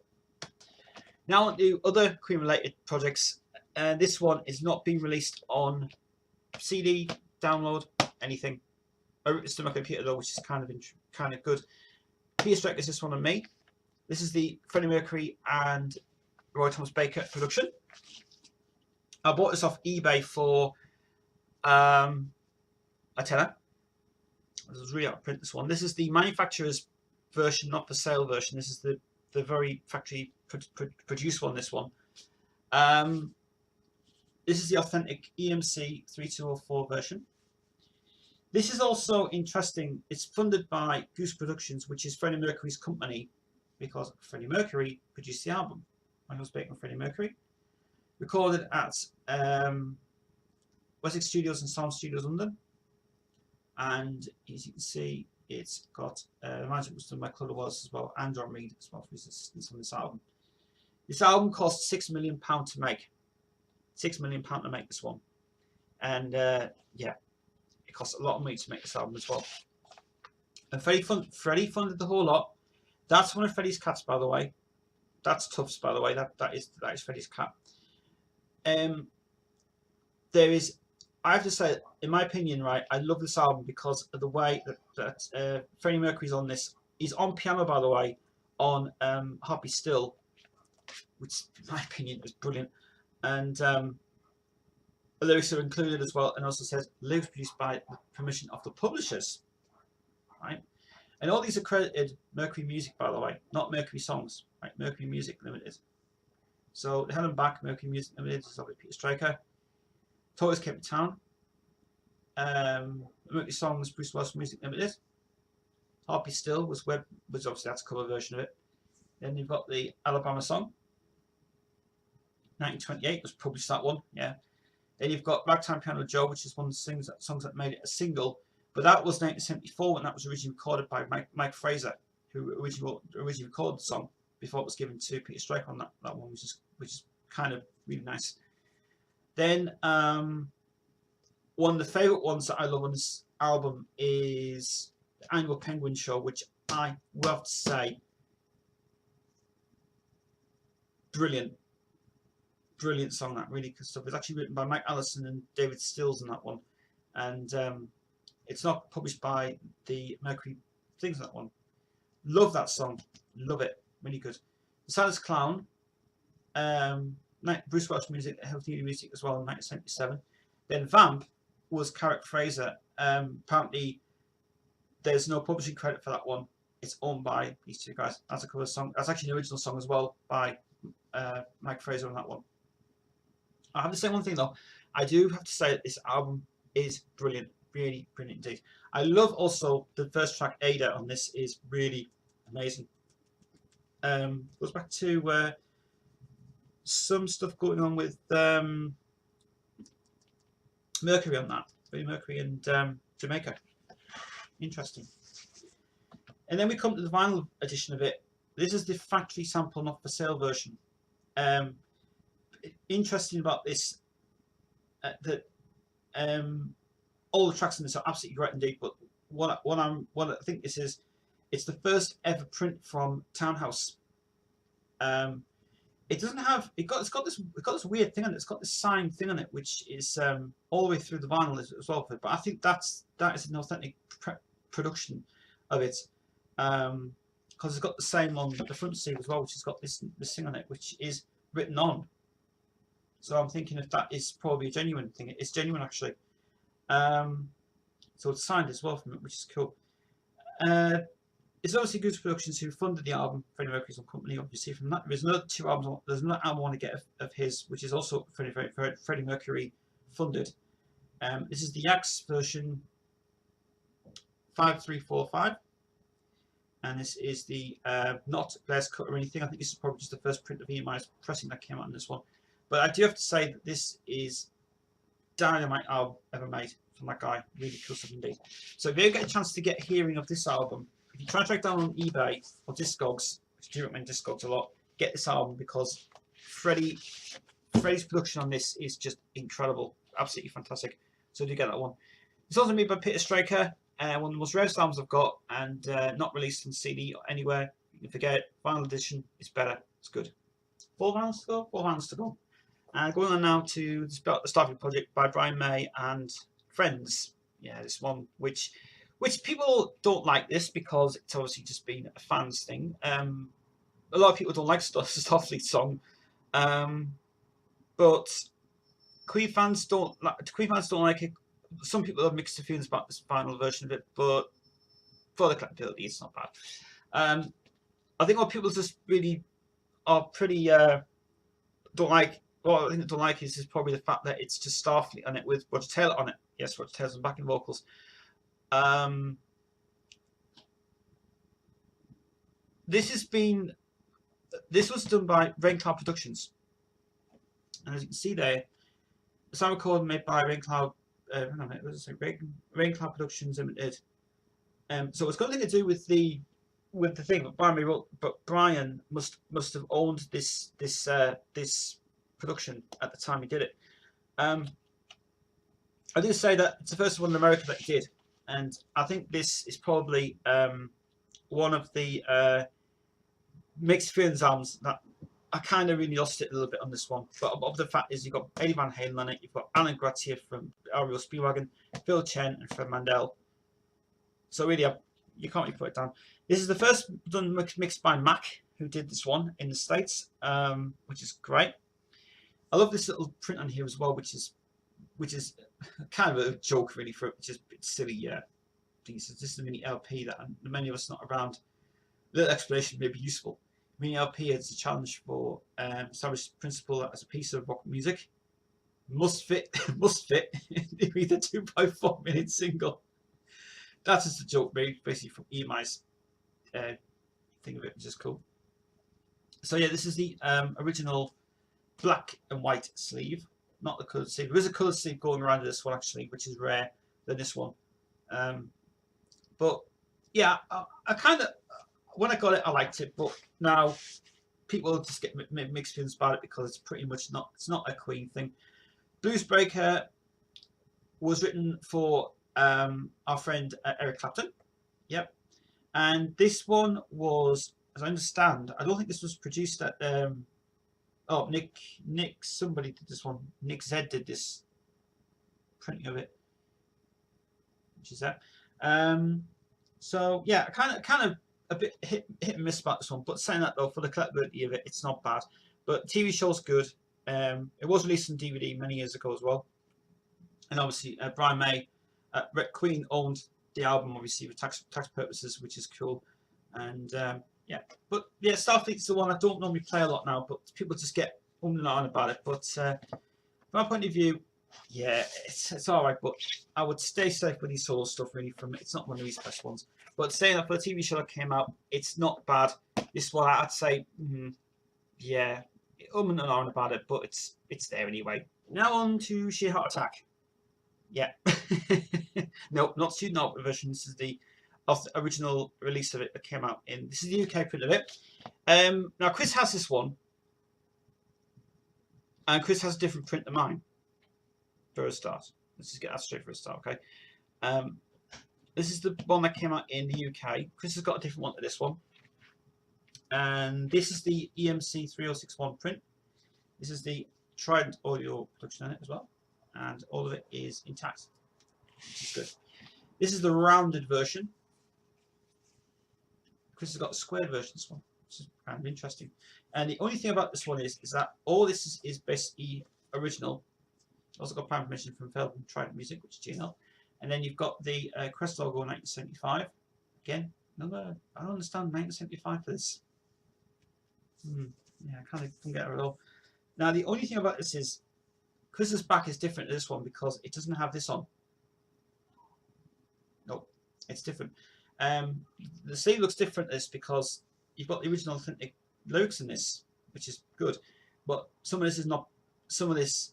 Now on to other Queen related projects. This one is not being released on CD, download, anything. I wrote this to my computer though, which is kind of good. Peter Strike is this one on me. This is the Freddie Mercury and Roy Thomas Baker production. I bought this off eBay for a tenner. I was really out of print this one. This is the manufacturer's version, not for sale version. This is the very factory produced one. This one. This is the authentic EMC 3204 version. This is also interesting. It's funded by Goose Productions, which is Freddie Mercury's company, because Freddie Mercury produced the album. I was baking Freddie Mercury. Recorded at Wessex Studios and Sound Studios London. And as you can see, it's got the management was done by Claude Wallace as well, and John Reed as well for his assistance on this album. This album cost £6 million to make. £6 million to make this one. And yeah, it costs a lot of money to make this album as well. And Freddie funded the whole lot. That's one of Freddie's cats, by the way. That's Tufts, by the way. That is Freddie's cat. There is, I have to say, in my opinion, right, I love this album because of the way that Freddie Mercury's on this. He's on piano, by the way, on Heart Be Still, which, in my opinion, is brilliant. And the lyrics are included as well, and also says lyrics produced by the permission of the publishers, right? And all these are credited Mercury Music, by the way, not Mercury Songs, right? Mercury Music Limited. So Helen Back, Mercury Music Limited, is obviously Peter Stryker. Tortoise Cape Town. Mercury Songs, Bruce Wells Music Limited. Heart Be Still was obviously that's a cover version of it. Then you've got the Alabama Song. 1928 was published, that one, yeah. Then you've got Ragtime Piano Joe, which is one of the songs that made it a single. But that was 1974 when that was originally recorded by Mike Fraser, who originally recorded the song before it was given to Peter Stryker on that one, which is kind of really nice. Then one of the favourite ones that I love on this album is the Annual Penguin Show, which I will have to say, brilliant song, that really good stuff. It's actually written by Mike Allison and David Stills in that one, and it's not published by the Mercury things in that one. Love that song, love it, really good. The Silence Clown, Bruce Welch music, Healthy Music as well in 1977. Then Vamp was Carrick Fraser. Apparently there's no publishing credit for that one. It's owned by these two guys. That's a cover song. That's actually an original song as well by Mike Fraser on that one. I have to say one thing though. I do have to say that this album is brilliant, really brilliant indeed. I love also the first track Ada on this is really amazing. Goes back to some stuff going on with Mercury on that, Freddie Mercury and Jamaica. Interesting. And then we come to the vinyl edition of it. This is the factory sample, not for sale version. Interesting about this that all the tracks in this are absolutely great indeed. But what I think this is, it's the first ever print from Townhouse. It doesn't have it's got this weird thing on it. It's got this sign thing on it, which is all the way through the vinyl as well. But I think that is an authentic production of it, because it's got the same on the front sleeve as well, which has got this thing on it, which is written on. So I'm thinking if that is probably a genuine thing. It's genuine actually. So it's signed as well from it, which is cool. It's obviously Goose Productions who funded the album. Freddie Mercury's own company, obviously. From that, there's another two albums. There's another album I want to get of his, which is also Freddie Mercury funded. This is the Axe version 5345, and this is the not Blair's cut or anything. I think this is probably just the first print of EMI's pressing that came out in this one. But I do have to say that this is dynamite album ever made. from that guy. Really cool stuff indeed. So if you ever get a chance to get a hearing of this album, if you try to track down on eBay or Discogs, which I do recommend Discogs a lot, get this album because Freddie's production on this is just incredible, absolutely fantastic. So do get that one. It's also made by Peter Straker, one of the most rarest albums I've got, and not released on CD or anywhere. You can forget it. Vinyl edition is better. It's good. 4 vinyls to go. 4 vinyls to go. Going on now to the Starfleet project by Brian May and friends. Yeah, this one which people don't like this because it's obviously just been a fans thing. A lot of people don't like Starfleet song, but Queen fans don't like it. Some people have mixed feelings about this final version of it, but for the collectability, it's not bad. I think what people just really are pretty don't like. What I think they don't like is probably the fact that it's just Starfleet on it with Roger Taylor on it. Yes, Roger Taylor's on backing vocals. This was done by Raincloud Productions, and as you can see there, the sound recording made by Raincloud. Raincloud Productions Limited. So it's got nothing to do with the thing that Brian wrote, but Brian must have owned this production at the time he did it. I do say that it's the first one in America that he did, and I think this is probably one of the mixed feelings albums that I kind of really lost it a little bit on this one. But of the fact is, you've got Eddie Van Halen on it, you've got Alan Gratia from REO Speedwagon, Phil Chen, and Fred Mandel. So really, you can't really put it down. This is the first done mixed by Mac, who did this one in the States, which is great. I love this little print on here as well, which is kind of a joke really for it, which is a bit silly. Yeah, this is a mini LP that many of us not around. A little explanation may be useful. Mini LP is a challenge for established principle that as a piece of rock music must fit in either 2x4 minute single. That's just a joke, basically from EMI's thing of it, which is cool. So yeah, this is the original black and white sleeve, not the coloured sleeve. There is a coloured sleeve going around this one actually, which is rare than this one. But yeah, I kind of, when I got it, I liked it, but now people just get mixed feelings about it because it's pretty much not. It's not a Queen thing. Bluesbreaker was written for our friend Eric Clapton. Yep, and this one was, as I understand, I don't think this was produced at. Oh, Nick, somebody did this one. Nick Zed did this printing of it, which is that. So yeah, kind of a bit hit and miss about this one. But saying that though, for the collectability of it, it's not bad. But TV show's good. It was released on DVD many years ago as well. And obviously, Brian May, Queen owned the album obviously for tax purposes, which is cool. And yeah, but yeah, Starfleet's the one I don't normally play a lot now, but people just get and on about it. But from my point of view, yeah, it's all right, but I would stay safe with these solo stuff. Really, from it. It's not one of these best ones. But saying that for the TV show that came out, it's not bad. This one, I'd say, yeah, and on about it, but it's there anyway. Now on to Sheer Heart Attack. Yeah, no, not Student Art version. This is the original release of it that came out in. This is the UK print of it. Now Chris has this one, and Chris has a different print than mine. For a start, let's just get that straight for a start, okay? This is the one that came out in the UK. Chris has got a different one to this one, and this is the EMC 3061 print. This is the Trident audio production on it as well, and all of it is intact, which is good. This is the rounded version. Chris has got a squared version. This one, which is kind of interesting. And the only thing about this one is that all this is basically original. Also got prime permission from Feldman Trident Music, which is GNL. And then you've got the Crest logo 1975. Again, another, I don't understand 1975 for this. Yeah, I kind of couldn't get it at all. Now, the only thing about this is Chris's back is different to this one because it doesn't have this on. Nope, it's different. The sleeve looks different to this because you've got the original authentic lyrics in this, which is good. But some of this is not. Some of this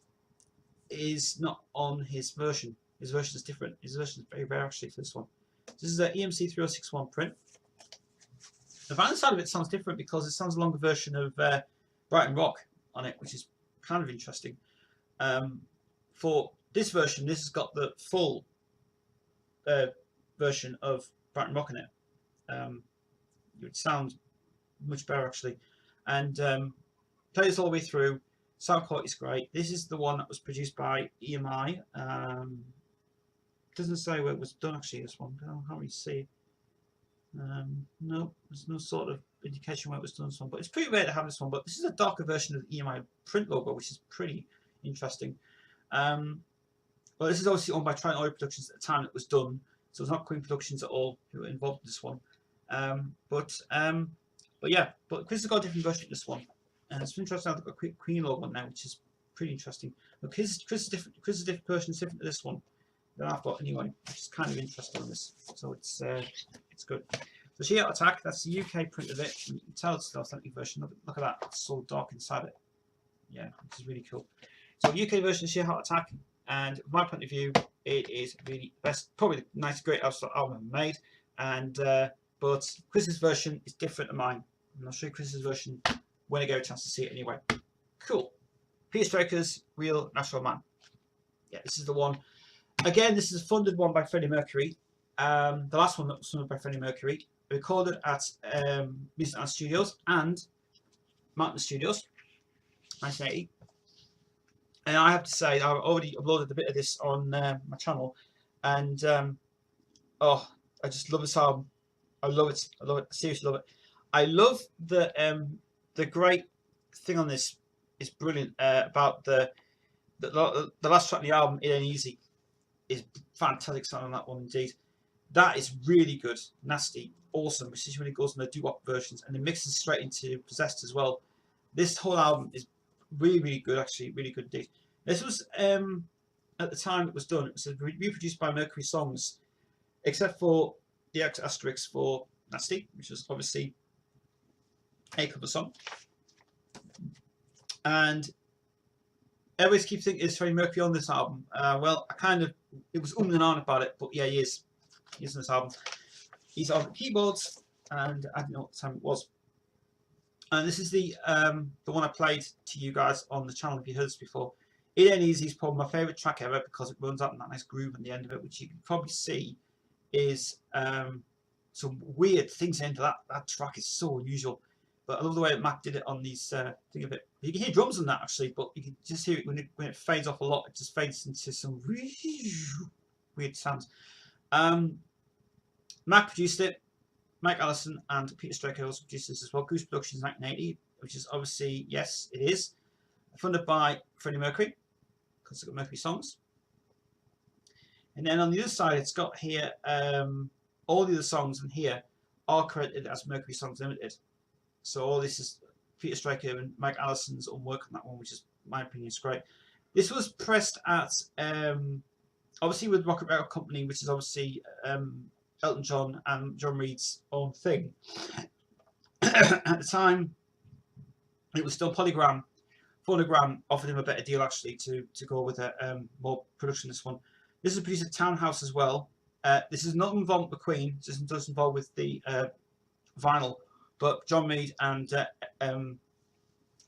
is not on his version. His version is different. His version is very rare actually for this one. This is an EMC 3061 print. The vinyl side of it sounds different because it sounds a longer version of Brighton Rock on it, which is kind of interesting. For this version, this has got the full version of Brighton Rock in it. It sounds much better actually, and play this all the way through. Sound quality is great. This is the one that was produced by EMI. Doesn't say where it was done actually. This one, I can't really see. No, there's no sort of indication where it was done. This one, but it's pretty rare to have this one. But this is a darker version of the EMI print logo, which is pretty interesting. Well, this is obviously owned by Triton Audio Productions at the time it was done, so it's not Queen Productions at all who were involved in this one. But yeah, but Chris has got a different version of this one, and it's interesting how they've got a Queen logo now, which is pretty interesting. But Chris is different. Chris's different version is different to this one that I've got anyway, which is kind of interesting on this. So it's good. So Sheer Attack, that's the UK print of it. You can tell it's the authentic version. Look at that, it's so dark inside it. Yeah, which is really cool. So UK version of Sheer Heart Attack, and from my point of view, it is really best, probably the nicest, great album I've made. And but Chris's version is different to mine, and I'll show you Chris's version when I get a chance to see it anyway. Cool. Peter Straker's Real Natural Man. Yeah, this is the one. Again, this is a funded one by Freddie Mercury. The last one that was funded by Freddie Mercury, recorded at Music and Studios and Mountain Studios, 1980. And I have to say, I've already uploaded a bit of this on my channel, and oh, I just love this album. I love it. I love it. I seriously love it. I love the great thing on this is brilliant about the last track of the album, It Ain't Easy, is fantastic song on that one indeed. That is really good, nasty, awesome, especially when it goes in the doo-wop versions, and it mixes straight into Possessed as well. This whole album is really, really good, actually, really good indeed. This was, at the time it was done, it was reproduced by Mercury Songs, except for the asterisk for Nasty, which was obviously a cover song. And I always keep thinking, is Freddie Mercury on this album? Well, it was and on about it, but yeah, he is. He's on this album. He's on the keyboards, and I don't know what time it was. And this is the one I played to you guys on the channel if you heard this before. It Ain't Easy is probably my favourite track ever because it runs out in that nice groove at the end of it, which you can probably see is some weird things into that. That track is so unusual. But I love the way Matt did it on these thing of it. You can hear drums on that actually, but you can just hear it when it fades off a lot. It just fades into some weird sounds. Matt produced it. Mike Allison and Peter Straker also produced this as well. Goose Productions 1980, which is obviously, yes, it is funded by Freddie Mercury because it's got Mercury Songs. And then on the other side, it's got here all the other songs in here are credited as Mercury Songs Limited. So all this is Peter Straker and Mike Allison's own work on that one, which is, in my opinion, is great. This was pressed at obviously with Rocket Record Company, which is obviously Elton John and John Reed's own thing. At the time, it was still Polygram. Phonogram offered him a better deal actually to go with a more production. This one. This is produced at Townhouse as well. This is not involved with Queen. This does involve with the vinyl. But John Reed and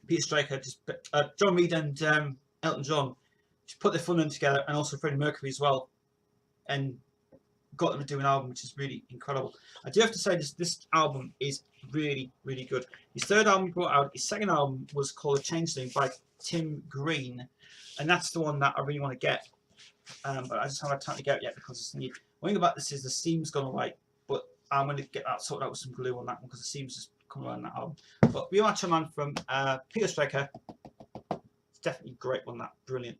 Peter Straker, John Reed and Elton John, just put their funding together, and also Freddie Mercury as well, and got them to do an album, which is really incredible. I do have to say this album is really, really good. His third album he brought out, his second album was called Changeling by Tim Green, and that's the one that I really want to get. But I just haven't had time to get it yet because it's new. One thing about this is the seam's gone away, but I'm going to get that sorted out with some glue on that one because the seams just come around that album. But Real Natural Man from Peter Straker, it's definitely a great one. That brilliant.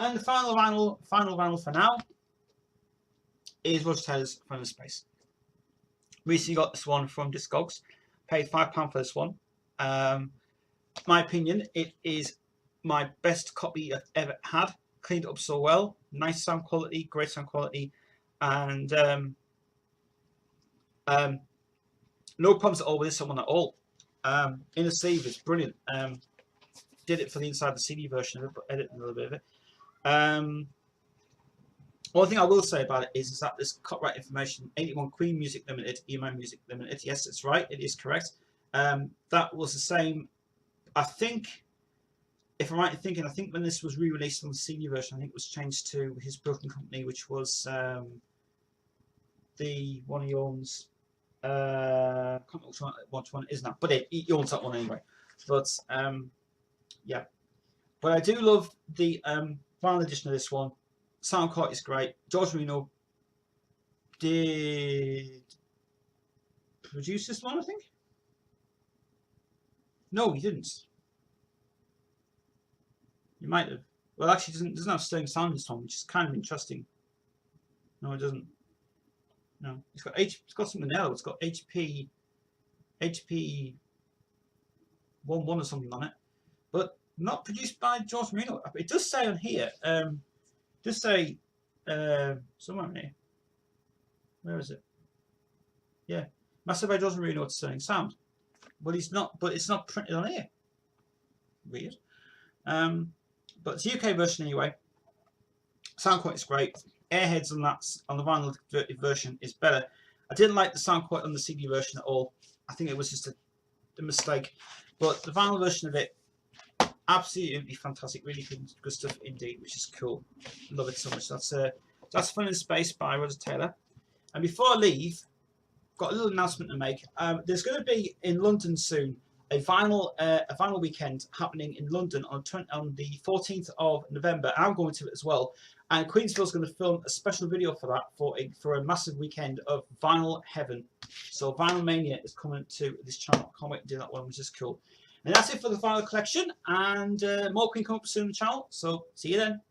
And the final vinyl for now is Roger Taylor's From Space. Recently got this one from Discogs. Paid £5 for this one. My opinion, it is my best copy I've ever had. Cleaned it up so well. Nice sound quality, great sound quality, and no problems at all with this one at all. Inner sleeve is brilliant. did it for the inside the CD version of it, but edited a little bit of it. One thing I will say about it is that this copyright information, 81 Queen Music Limited, EMI Music Limited, yes, it's right, it is correct. That was the same, I think, if I'm right in thinking, I think when this was re-released on the CD version, I think it was changed to his broken company, which was the one he owns. I can't remember which one it is now, but he owns that one anyway. But yeah, but I do love the vinyl edition of this one. Sound quality is great. George Marino did produce this one, I think. No, he didn't. He might have. Well, actually, doesn't have sterling sound this one, which is kind of interesting. No, it doesn't. No, it's got something else. It's got HP 11 or something on it, but not produced by George Marino. It does say on here. Just say somewhere in here. Where is it? Yeah, mastered by George Marino to sterling sound, but it's not printed on here. Weird. But it's UK version anyway. Sound quality is great. Airheads on the vinyl version is better. I didn't like the sound quality on the CD version at all. I think it was just a mistake. But the vinyl version of it, absolutely fantastic. Really good stuff indeed, which is cool. Love it so much. That's Fun in Space by Roger Taylor. And before I leave, got a little announcement to make. There's going to be in London soon a vinyl weekend happening in London on the 14th of November. I'm going to it as well. And Queensville's going to film a special video for that for a massive weekend of vinyl heaven. So Vinyl Mania is coming to this channel. I can't wait to do that one, which is cool. And that's it for the vinyl collection. And more Queen come up soon on the channel. So see you then.